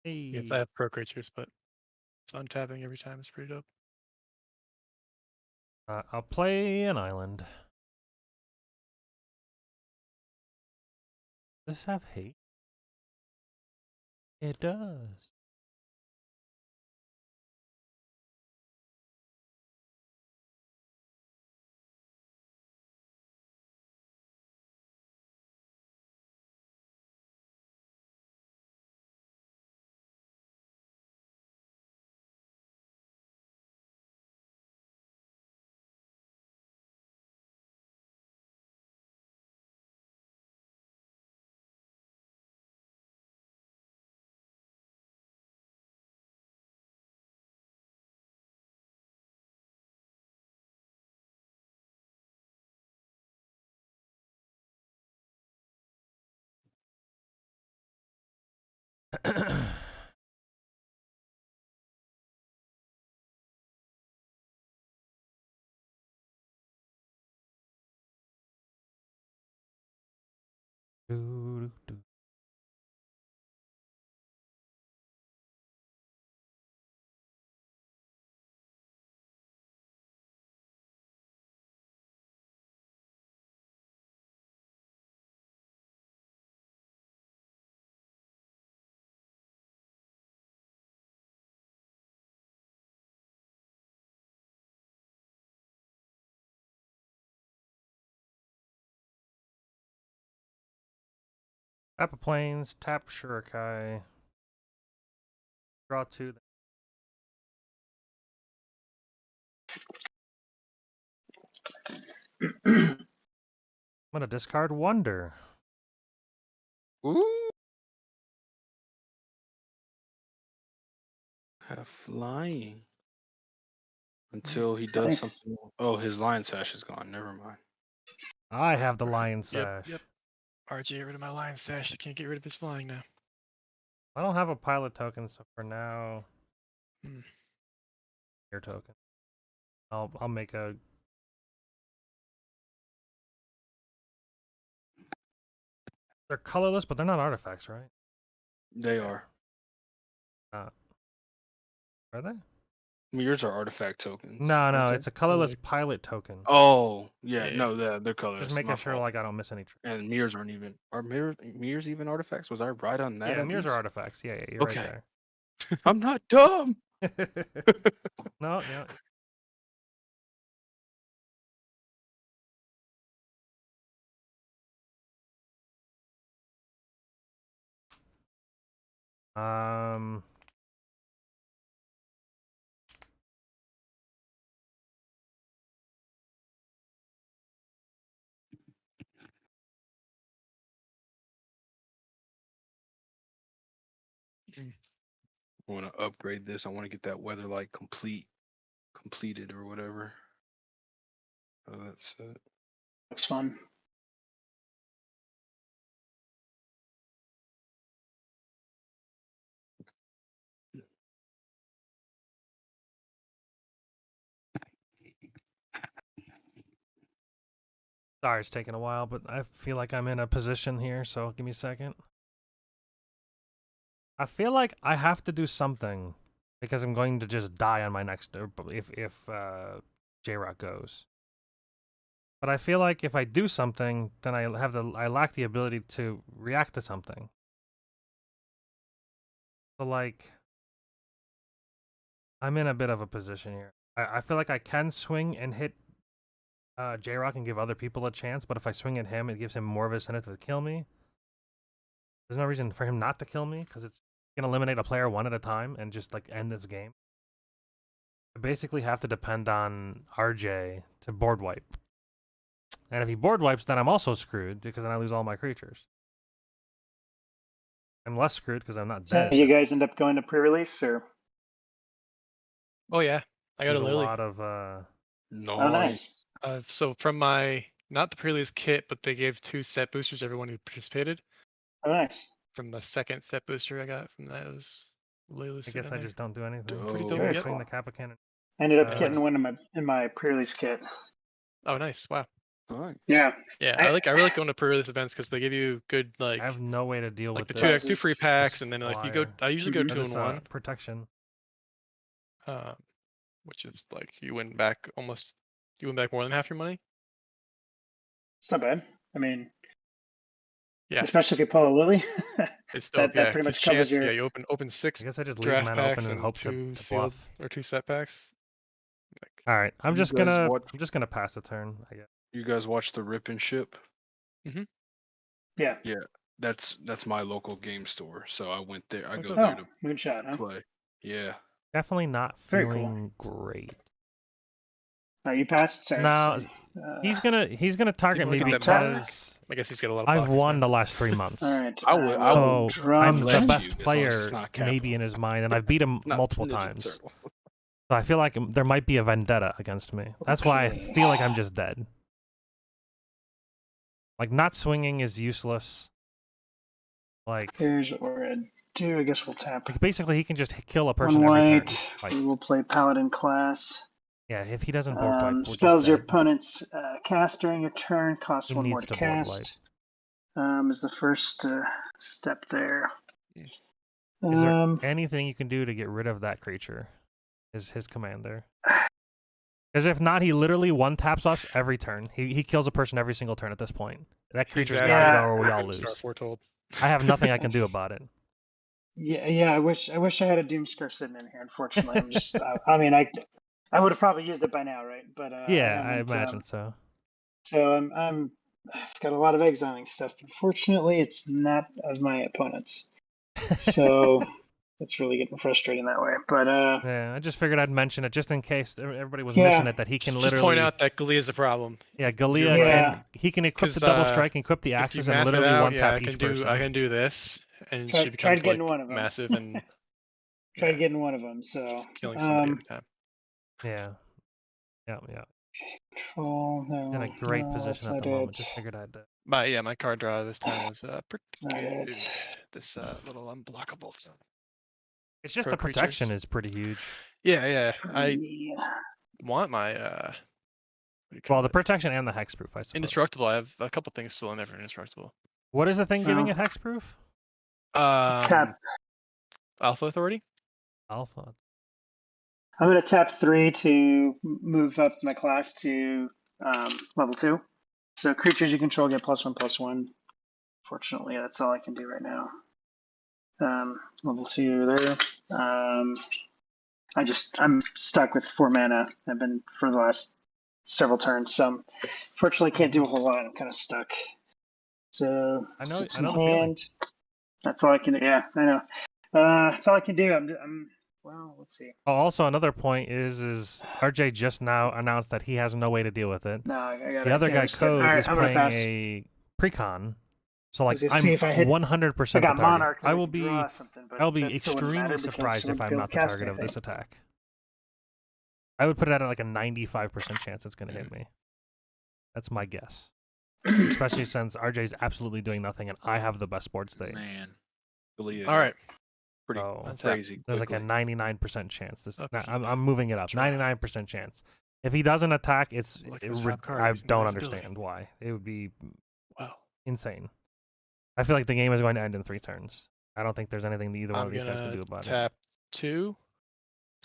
Hey. If I have pro creatures, but it's untapping every time. It's pretty dope. I'll play an island. Does this have hate? It does. Do, do, do. Tap a plains, tap Shurikai. Draw 2. I'm gonna discard Wonder. Ooh. Have flying. Until he does Nice. something. Oh, his lion sash is gone. Never mind. I have the Lion Yep, Sash. yep. RJ, get rid of my lion sash. I can't get rid of his flying now. I don't have a pilot token, so for now, Hmm. your token. I'll make a. They're colorless, but they're not artifacts, right? They are. Are they? Yours are artifact tokens. No, aren't they? it's a colorless like- pilot token. Oh, yeah, Yeah. no, they're colors. Just making sure like I don't miss any. And mirrors aren't even. Are mirrors even artifacts? Was I right on that? Yeah, at mirrors are least? artifacts. Yeah, you're Okay. right I'm not dumb. there. No, yeah. Um. I want to upgrade this. I want to get that weatherlight completed or whatever. Oh, that's it. Looks fun. Sorry, it's taking a while, but I feel like I'm in a position here, so give me a second. I feel like I have to do something because I'm going to just die on my next if J-Rock goes. But I feel like if I do something, then I lack the ability to react to something. So like I'm in a bit of a position here. I feel like I can swing and hit J-Rock and give other people a chance, but if I swing at him, it gives him more of a incentive to kill me. There's no reason for him not to kill me, because it's going to eliminate a player one at a time and just like end this game. I basically have to depend on RJ to board wipe. And if he board wipes, then I'm also screwed, because then I lose all my creatures. I'm less screwed because I'm not So dead. you guys end up going to pre-release, or? Oh yeah, I got There's a Lily. lot of Oh, Nice. nice. So from my not the pre-release kit, but they gave 2 set boosters to everyone who participated. Oh, nice. From the second set booster I got from that was Lily. I guess I just don't do anything. Pretty Dope. dope. Very Yep. Swing cool. the Kappa Cannon. I ended up Uh, getting one in my pre-release kit. Oh nice, wow. Nice. Yeah. Yeah, I really like going to pre-release events because they give you good I have no way to deal like with the this. two free packs, this and then like you go. flyer. I usually go Mhm. Or 2 this, and 1, protection. which is like you win back more than half your money. It's not bad. I mean, Yeah. especially if you pull a Lily. It's dope. that Yeah, pretty 'cause much covers chance. your. Yeah, you open 6 I guess I just leave draft mana packs open and and hope 2 to sealed bluff. or 2 set packs. Like, All right, I'm You just guys gonna watch- pass the turn. I guess. You guys watch the Rip and Ship? Yeah. That's my local game store. So I went there. I Oh, go dope. there Oh, to moonshot, huh? play. Yeah. Definitely not Very cool. feeling great. Oh, you passed? Sorry. No, sorry. He's gonna target Didn't me look at that because I guess he's got a lot of. I've blockers won now. the last 3 months. All right. I would- I So would draw I'm let the you, best as long as player, it's not maybe capital. in his mind, and I've beat him Not multiple Ninja times. So Turtle. I feel like there might be a vendetta against me. That's why I Okay. feel like I'm just dead. Like, not swinging is useless. Like Here's what we're gonna do. I guess we'll tap basically he can just kill a one person every white. turn. Like, We will play Paladin class. yeah, if he doesn't board wipe, we're just Spells your dead. opponent's cast during your turn costs He 1 more needs to to board wipe. cast. Is the first step there. Is there Um, anything you can do to get rid of that creature? Is his commander? Because if not, he literally one taps us every turn. He kills a person every single turn at this point. That creature's He's gotta asking go or we all Star lose. foretold. I have nothing I can do about it. yeah. I wish I had a Doomskar sitting in here. Unfortunately, I'm just. I mean, I would have probably used it by now, right? But Yeah, I haven't, imagine so. So I'm I've got a lot of exiling stuff. Unfortunately, it's not of my opponents. So it's really getting frustrating that way. But Yeah, I just figured I'd mention it just in case everybody was Yeah. missing it, that he can Just literally point out that Galia is a problem. Yeah, Galia Yeah. he can equip the 'Cause, double strike and equip the If you axes and math it literally out, one yeah, tap I can each do person. I can do this, and Tried she becomes getting like one of 'em. massive and tried yeah, getting one of them. So killing somebody every time. Yeah. control. No, In a great no, position that's at the not moment. it. Just figured I'd My card draw this time was pretty Not good. it. This little unblockable. It's just Pro the protection creatures. is pretty huge. Yeah, I Yeah. want my what do you Well, call the it? protection and the hexproof, I suppose. Indestructible. I have a couple things still in there for indestructible. What is the thing giving Oh. it hexproof? Tap. Alpha Authority. Alpha. I'm going to tap 3 to move up my class to level 2. So creatures you control get +1/+1. Fortunately, that's all I can do right now. Level 2 there. I'm stuck with 4 mana. I've been for the last several turns, so fortunately can't do a whole lot. I'm kind of stuck. So I know 6 the in feeling. hand. That's all I can do. Yeah, I know. That's all I can do. I'm well, let's see. Oh, also another point is RJ just now announced that he has no way to deal with it. No, I got The other guy, Code, All right, is I'm gonna playing pass. a Precon. So like Let's I'm see if I hit- 100% I got the target. Monarch. I that will can be draw something, but I'll be that still wouldn't matter extremely because surprised it if would I'm be able not to the cast target of this anything. attack. I would put it at like a 95% chance it's going to hit me. That's my guess. Especially since RJ's absolutely doing nothing and I have the best board state. Man. Galia All right. Pretty So crazy. there's like a quickly. 99% chance. Upkeep. I'm moving it up. Draw. 99% chance. If he doesn't attack, Look at this top card, I using don't invisibility. understand why. It would be Wow. insane. I feel like the game is going to end in 3 turns. I don't think there's anything that either one I'm of these guys can gonna do about it. tap 2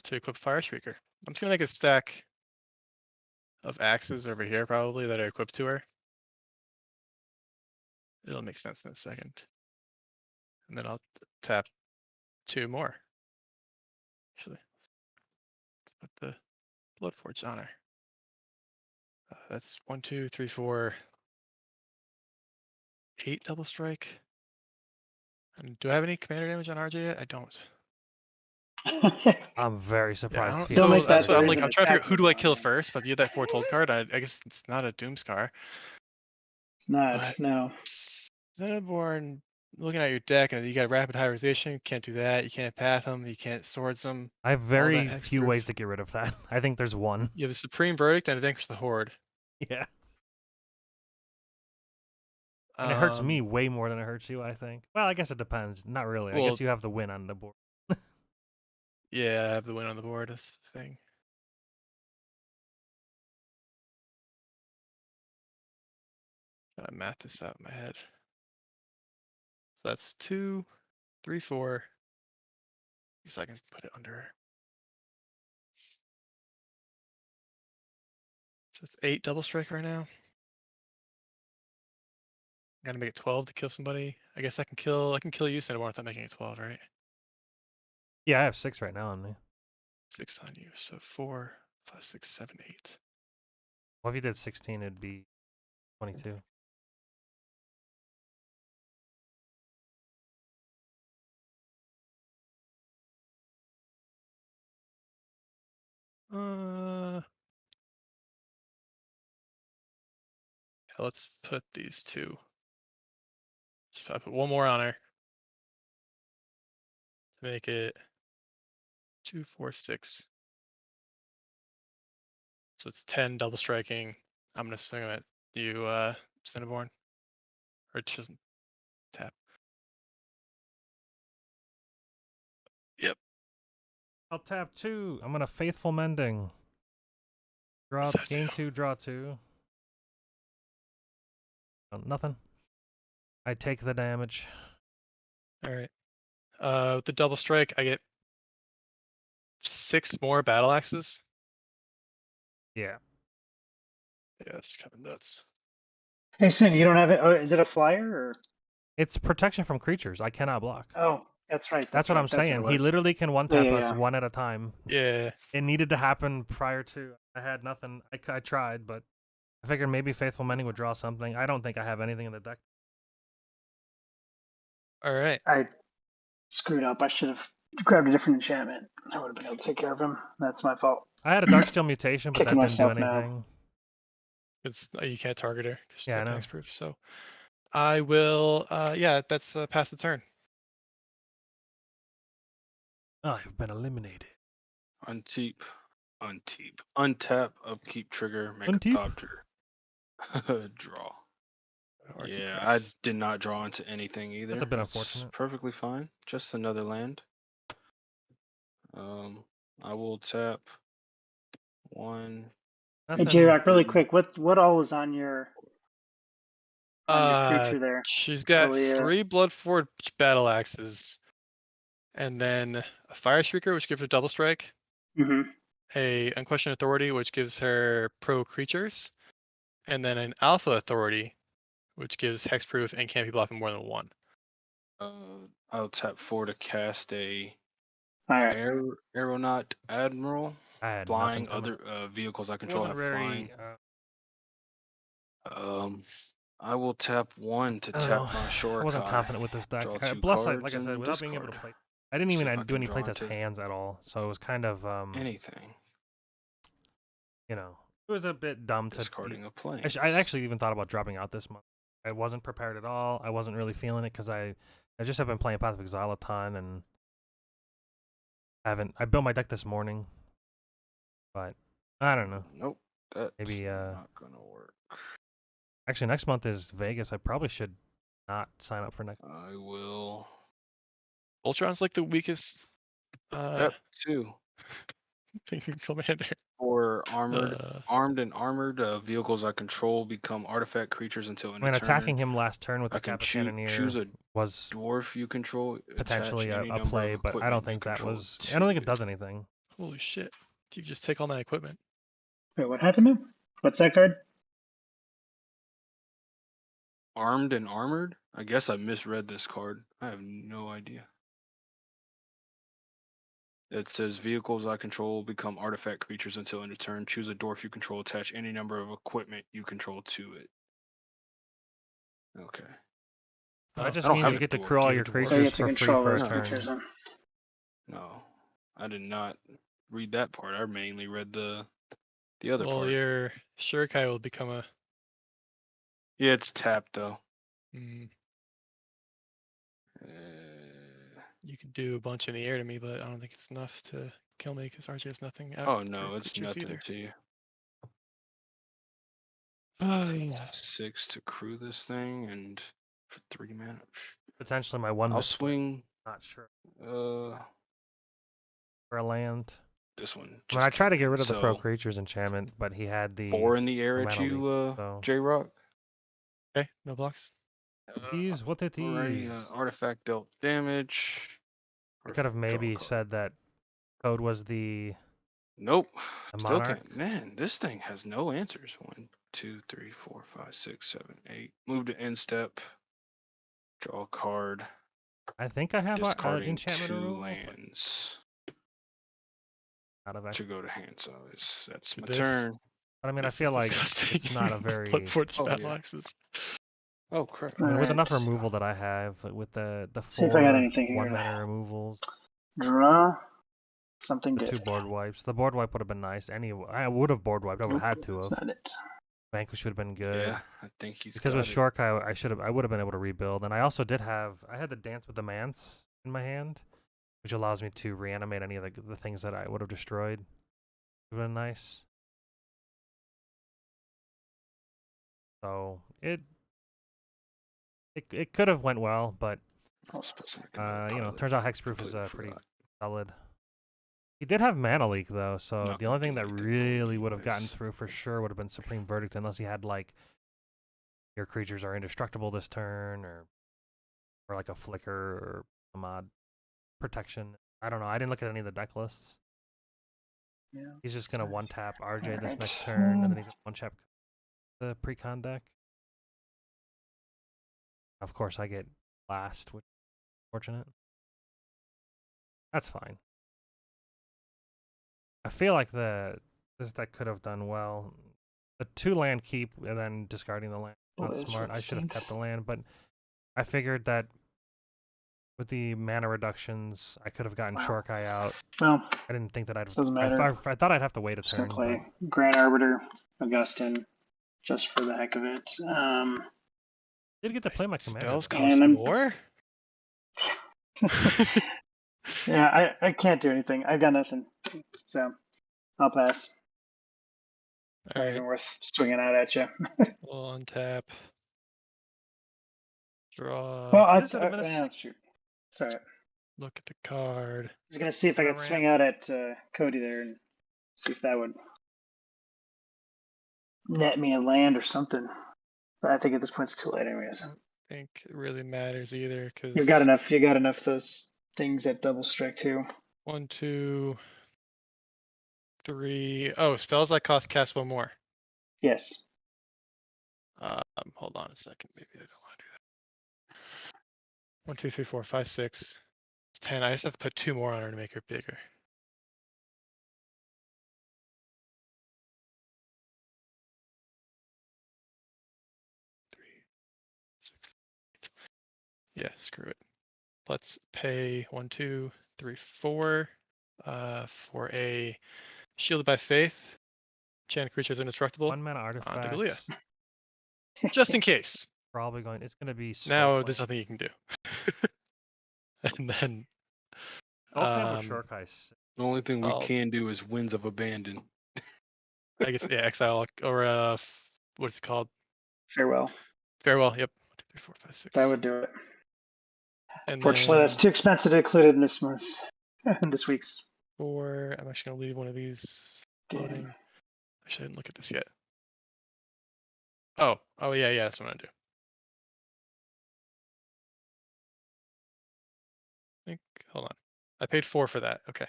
to equip Fire Shrieker. I'm just gonna make a stack of axes over here probably that are equipped to her. It'll make sense in a second. And then I'll tap 2 more. Actually, let's put the Bloodforge on her. That's 1, 2, 3, 4, 8 double strike. And do I have any commander damage on RJ yet? I don't. I'm very Yeah, surprised. I don't, he Don't so make that's that what I'm there like. is I'm an trying to figure out attack who do I move kill on there. first, but you had that foretold card. I guess it's not a Doomscar. It's not. But- No. Cineborn, looking at your deck, and you got rapid hybridization. Can't do that. You can't path them. You can't swords them. I have very that few hexproof. ways to get rid of that. I think there's one. You have a Supreme Verdict and a Vanquish the Horde. Yeah. And it hurts me Um, way more than it hurts you, I think. Well, I guess it depends. Not really. I Well- guess you have the win on the board. Yeah, I have the win on the board. That's the thing. Gotta math this out in my head. So that's 2, 3, 4. Guess I can put it under her. So it's 8 double strike right now. Gotta make it 12 to kill somebody. I guess I can kill you, Cineborn, without making it 12, right? Yeah, I have 6 right now on me. 6 on you, so 4, 5, 6, 7, 8. Well, if you did 16, it'd be 22. Yeah, let's put these 2. I put 1 more on her. To make it 2, 4, 6. So it's 10 double striking. I'm gonna swing at you, Cineborn. Or it doesn't tap. Yep. I'll tap 2. I'm gonna Faithful Mending. Draw, What's that gain do? 2, draw 2. Oh, nothing. I take the damage. Alright. With the double strike, I get 6 more battle axes. Yeah. Yeah, that's kind of nuts. Hey, Sin, you don't have it. Oh, is it a flyer or? It's protection from creatures. I cannot block. Oh, that's right. That's what right, I'm that's what saying. it He was. literally can one tap yeah, us yeah. one at a time. Yeah. It needed to happen prior to. I had nothing. I tried, but I figured maybe Faithful Many would draw something. I don't think I have anything in the deck. All right. I screwed up. I should have grabbed a different enchantment. I would have been able to take care of him. That's my fault. I had a Darksteel Mutation, but that Kicking didn't do myself now. anything. It's you can't target her because she's Yeah, I got know. hexproof. So I will. Yeah, that's pass the turn. I've been eliminated. Untap, upkeep trigger, make Unteep? a top trigger. Draw. Arts and Yeah, I crafts. did not draw into anything either. a bit unfortunate. Perfectly fine. Just another land. I will tap 1. Hey, Nothing. J-Rock, really quick, what all is on your Uh, creature there? she's got Really, 3 Bloodforged battle axes, and then a Fire Shrieker, which gives her double strike. Mm-hmm. A Unquestioned Authority, which gives her pro creatures, and then an Alpha Authority, which gives hexproof and can't be blocked with more than 1. I'll tap 4 to cast a All right. Aeronaut Admiral. I had Flying nothing other vehicles I It control wasn't have very. flying. I will tap 1 to I don't tap know. my Shore. I wasn't confident with this deck. Draw 2 Plus, cards like I said, and without being able to discard. play, I didn't See even if I do can any draw playtest into hands at all. So it was kind of anything. you know, it was a bit dumb to. Discarding a plane. I actually even thought about dropping out this month. I wasn't prepared at all. I wasn't really feeling it because I just have been playing Path of Exile a ton and haven't. I built my deck this morning, but I don't know. Nope. That's Maybe not gonna work. actually next month is Vegas. I probably should not sign up for next. I will. Voltron's like the weakest Yep, 2 commander. for armed and armored vehicles I control become artifact creatures until end I mean, of attacking turn. him last turn with I the can Capitan choose a was dwarf you control. potentially attach any a number play, of but I don't equipment you think that control was. I to don't think it does anything. Holy shit. You just take all my equipment. Wait, what happened to? What's that card? Armed and armored? I guess I misread this card. I have no idea. It says vehicles I control become artifact creatures until end of turn. Choose a dwarf you control. Attach any number of equipment you control to it. Okay. That just I don't means have you a get to dwarf. crew all Do you your have a dwarf? So you creatures have to for free control for a those turn. creatures. Then. No, I did not read that part. I mainly read the other Well, part. your Shurikai will become a. Yeah, it's tapped though. Mm, Uh, you can do a bunch in the air to me, but I don't think it's enough to kill me because RJ has nothing out. oh no, for it's creatures nothing either. to you. Oh, yeah. 6 to crew this thing and for 3 mana. Potentially my one. I'll swing Not sure uh for a land. this one. I mean, just I tried to came get in. rid of the pro So, creatures enchantment, but he had the 4 in the air at mana you, leak, so- J Rock. Okay, no blocks. These what did Alrighty, these? artifact dealt damage. I could have Draw a maybe card. said that code was the Nope. The Still monarch? can't. Man, this thing has no answers. 1, 2, 3, 4, 5, 6, 7, 8. Move to end step. Draw a card. I think I have Discarding enchantment 2 removal. lands Out of to actually, go to hand. So that's my This- turn. but I mean, I This feel is like disgusting. it's not a very. Bloodforged Oh, battle yeah. axes. Oh crap. I mean, with enough Alright. removal that I have, with the See if I got 4 anything here. 1 mana removals, Draw something the good. 2 board wipes. The board wipe would have been nice. I would have board wiped. I would have had to That's have. not it. Vanquish would have been good. Yeah, I think he's Because got with it. Shorkai, I would have been able to rebuild, and I also I had the Dance with the Mance in my hand, which allows me to reanimate any of the things that I would have destroyed. Would have been nice. So it could have went well, but I'll specific you know, pilot. turns out hexproof is Completely pretty forgot. solid. He did have mana leak though, so Not the gonna only thing do that anything for really you would have gotten guys. through for sure would have been Supreme Verdict, unless he had like your creatures are indestructible this turn, or like a flicker or a mod protection. I don't know. I didn't look at any of the deck lists. Yeah. He's just gonna one tap RJ this Alright. next turn, and then he's gonna one tap the Precon deck. Of course, I get last, which is fortunate. That's fine. I feel like this deck could have done well. a 2-land keep and then discarding the land. Not Boy, this smart. really I should have kept stinks. the land, but I figured that with the mana reductions, I could have gotten Wow. Shorkai out. Well, I didn't think that I'd. doesn't matter. I thought I'd have to wait a just gonna turn. play But Grand Arbiter, Augustin, just for the heck of it. I did get to play my commander. Spells though. cost And I'm- more? Yeah, I can't do anything. I've got nothing, so I'll pass. Not Alright, even worth swinging out at you. we'll untap. Draw. Well, This would've been a six. shoot. Sorry. I Look at the card. was gonna see if I could Around. swing out at Cody there and see if that would net me a land or something. But I think at this point it's too late, anyways. I don't think it really matters either because You got enough. You got enough of those things at double strike too. 1, 2, 3. Oh, spells that cost cast 1 more. Yes. Hold on a second. Maybe I don't want to do that. 1, 2, 3, 4, 5, 6. It's 10. I just have to put 2 more on her to make her bigger. Three, 6, 8. Yeah, screw it. Let's pay 1, 2, 3, 4 for a Shielded by Faith. Chant creatures indestructible. 1-mana artifact. Galea. Just in case. Probably going. It's going to be. Now Skullclamp. there's nothing you can do. And then Skullclamp or Shorkai. The only thing we I'll- can do is Winds of Abandon. I guess yeah, exile or what's it called? Farewell. Farewell. Yep. 1, 2, 3, 4, 5, 6. That would do it. And Fortunately, that's then too expensive to include in this month's, this week's 4. I'm actually gonna leave one of these floating. game. Actually, I didn't look at this yet. Oh, yeah, that's what I'm gonna do. I think. Hold on. I paid 4 for that. Okay.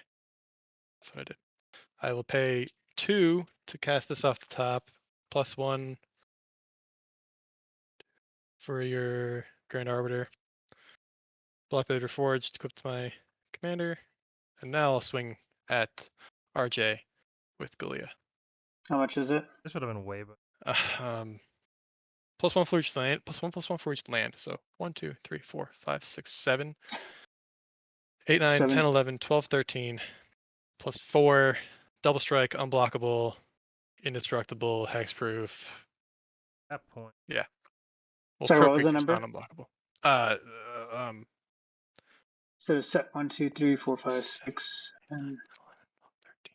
That's what I did. I will pay 2 to cast this off the top, plus 1 for your Grand Arbiter. Block Blade Reforged, equipped to my commander. And now I'll swing at RJ with Galea. How much is it? This would have been way better. Plus 1 for each land, +1/+1 for each land. So 1, 2, 3, 4, 5, 6, 7, 8, 9, 10, 7. 11, 12, 13, plus 4, double strike, unblockable, indestructible, hexproof. At that point. Well, Sorry, pro what was the creature's number? not unblockable. So set 1, 2, 3, 4, 5, 6, and 11, 12, 13.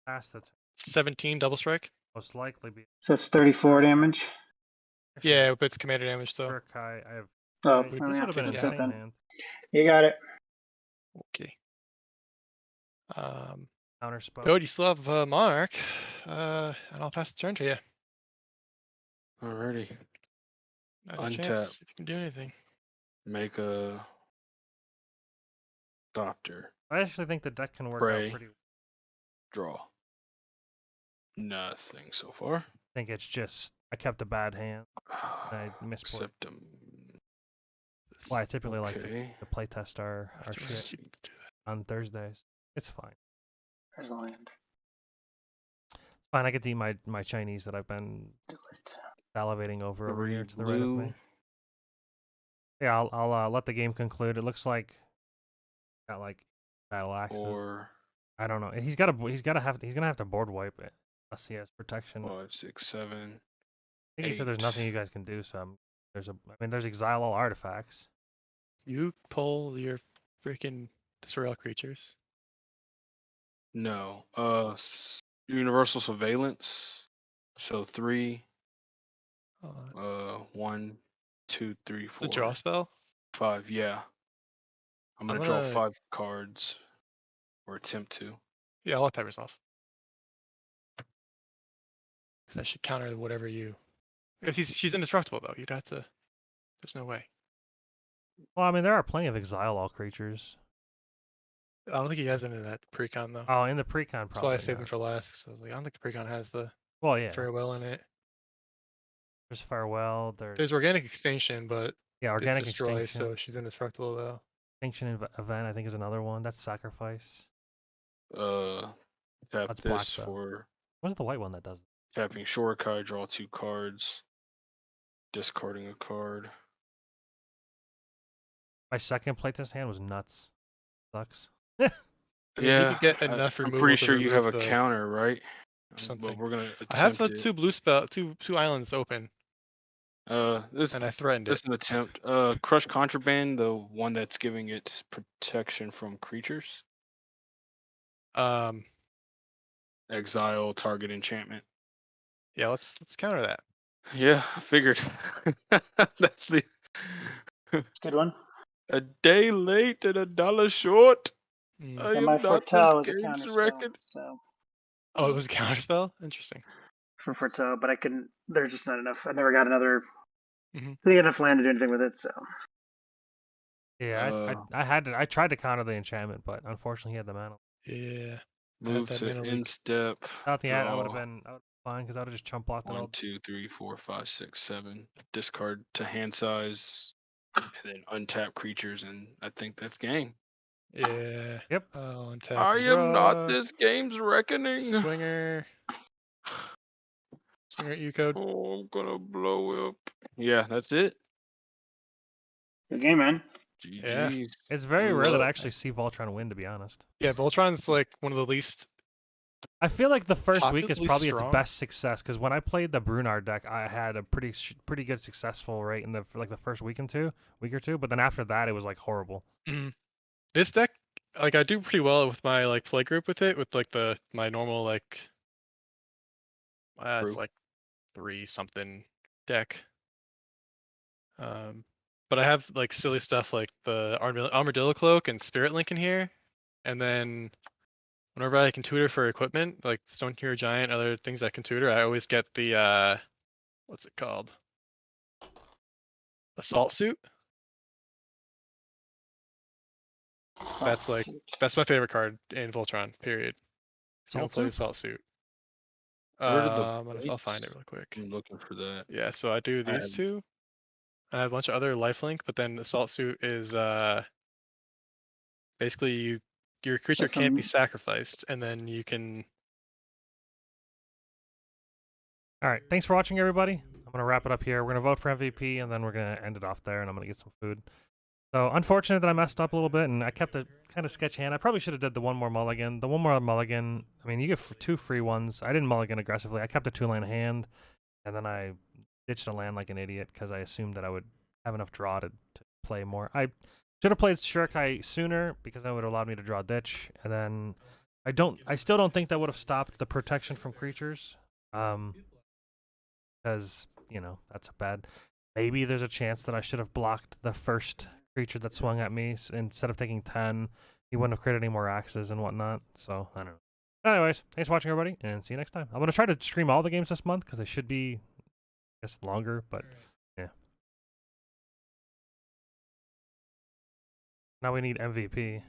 Past the turn. 17 double strike. Most likely be. so it's 34 damage. Actually, Yeah, but it's commander damage though. Shorkai. I have. Oh, This well, would yeah, have been take that's it insane, then. man. You got it. Okay. Counter spell. Code, you still have Monarch. And I'll pass the turn to you. Alrighty. Not a Untap. chance if you can do anything. Make a Doctor. I actually think the deck can work Pray. out pretty. Draw. Nothing so far. I think it's just I kept a bad hand. I misplayed. Septum. Well, I typically like Okay. to play test our After shit you do that. on Thursdays. It's fine. There's a land. It's fine. I get to eat my Chinese that I've been Do it. salivating over Three here to the right of blue. me. Yeah, I'll let the game conclude. It looks like got like battle axes. Or I don't know. He's gonna have to board wipe it unless he has protection. 5, 6, 7. I think he said there's nothing 8. you guys can do. So there's exile all artifacts. You pull your freaking Surreal creatures. No. Universal Surveillance. So 3. 1, 2, 3, It's a 4. draw spell. 5. Yeah. I'm I'm gonna draw gonna- 5 cards. Or attempt to. Yeah, I'll let that resolve. Because that should counter whatever you. If she's indestructible though, you'd have to. There's no way. Well, I mean there are plenty of exile all creatures. I don't think he has any of that precon though. Oh, in the precon probably. That's why I saved them not. for last. Because I was like, I don't think the precon has the Well, yeah. farewell in it. There's farewell. There's organic extinction, but yeah, organic it's destroy, extinction. so she's indestructible though. Extinction event I think is another one. That's sacrifice. Tap That's black, this though. for What's the white one that does that? Tapping Shorikai, draw 2 cards. Discarding a card. My second playtest hand was nuts. Sucks. I mean, Yeah, you could get I- enough I'm removal pretty to sure you have a remove the counter, right? something. But we're gonna I have attempt the it. two blue two islands open, This and I threatened this it. is an attempt. Crush Contraband, the one that's giving it protection from creatures. Exile target enchantment. Yeah, let's counter that. Yeah, I figured. That's the It's a good one. a day late and $1 short. Mm. I And my am not this Fortel is a game's counter spell, record. so Oh, it was a counterspell? Interesting. for Fortel, but I couldn't. There's just not enough. I never got another. Mhm. Didn't get enough land to do anything with it, so Yeah, I tried to counter the enchantment, but unfortunately he had the mana. Yeah. I had Move that to mana leak. end step. Without the ad, I would have Draw. been fine because I would have just chump blocked it 1, all. 2, 3, 4, 5, 6, 7. Discard to hand size, and then untap creatures, and I think that's game. Yeah. Yep. I'll untap I and am not draw. this game's reckoning. Swinger. Swinger at you code. Oh, I'm gonna blow up. Yeah, that's it. good game, man. GG's. It's very Blew rare that I up. actually see Voltron win, to be honest. Yeah, Voltron's like one of the least. I feel like the first week is Pocketly probably its strong. best success because when I played the Brunard deck, I had a pretty good successful rate in the first week or two, but then after that it was like horrible. This deck, like I do pretty well with my like play group with it, with like my normal like. It's True. like 3 something deck. But I have like silly stuff like the Armadillo Cloak and Spirit Link in here, and then whenever I can tutor for equipment like Stone Hero Giant, other things I can tutor, I always get the what's it called? Assault Suit. That's like that's my favorite card in Voltron. Period. If you don't Assault play Suit? Assault Suit. Where did the I'll find plates? it real quick. I'm looking for that. Yeah, so I do these have- two. I have a bunch of other lifelink, but then Assault Suit is basically your creature can't be sacrificed, and then you can. All right, thanks for watching, everybody. I'm gonna wrap it up here. We're gonna vote for MVP, and then we're gonna end it off there, and I'm gonna get some food. So unfortunate that I messed up a little bit, and I kept a kind of sketch hand. I probably should have did the one more mulligan. The one more mulligan. I mean, you get 2 free ones. I didn't mulligan aggressively. I kept a 2-lane hand, and then I ditched a land like an idiot because I assumed that I would have enough draw to play more. I should have played Shurikai sooner because that would have allowed me to draw ditch, and then I still don't think that would have stopped the protection from creatures. Because, you know, that's bad. Maybe there's a chance that I should have blocked the first creature that swung at me. Instead of taking 10, he wouldn't have created any more axes and whatnot. So, I don't know. Anyways, thanks for watching, everybody, and see you next time. I'm going to try to stream all the games this month because they should be, I guess, longer, but yeah. Now we need MVP.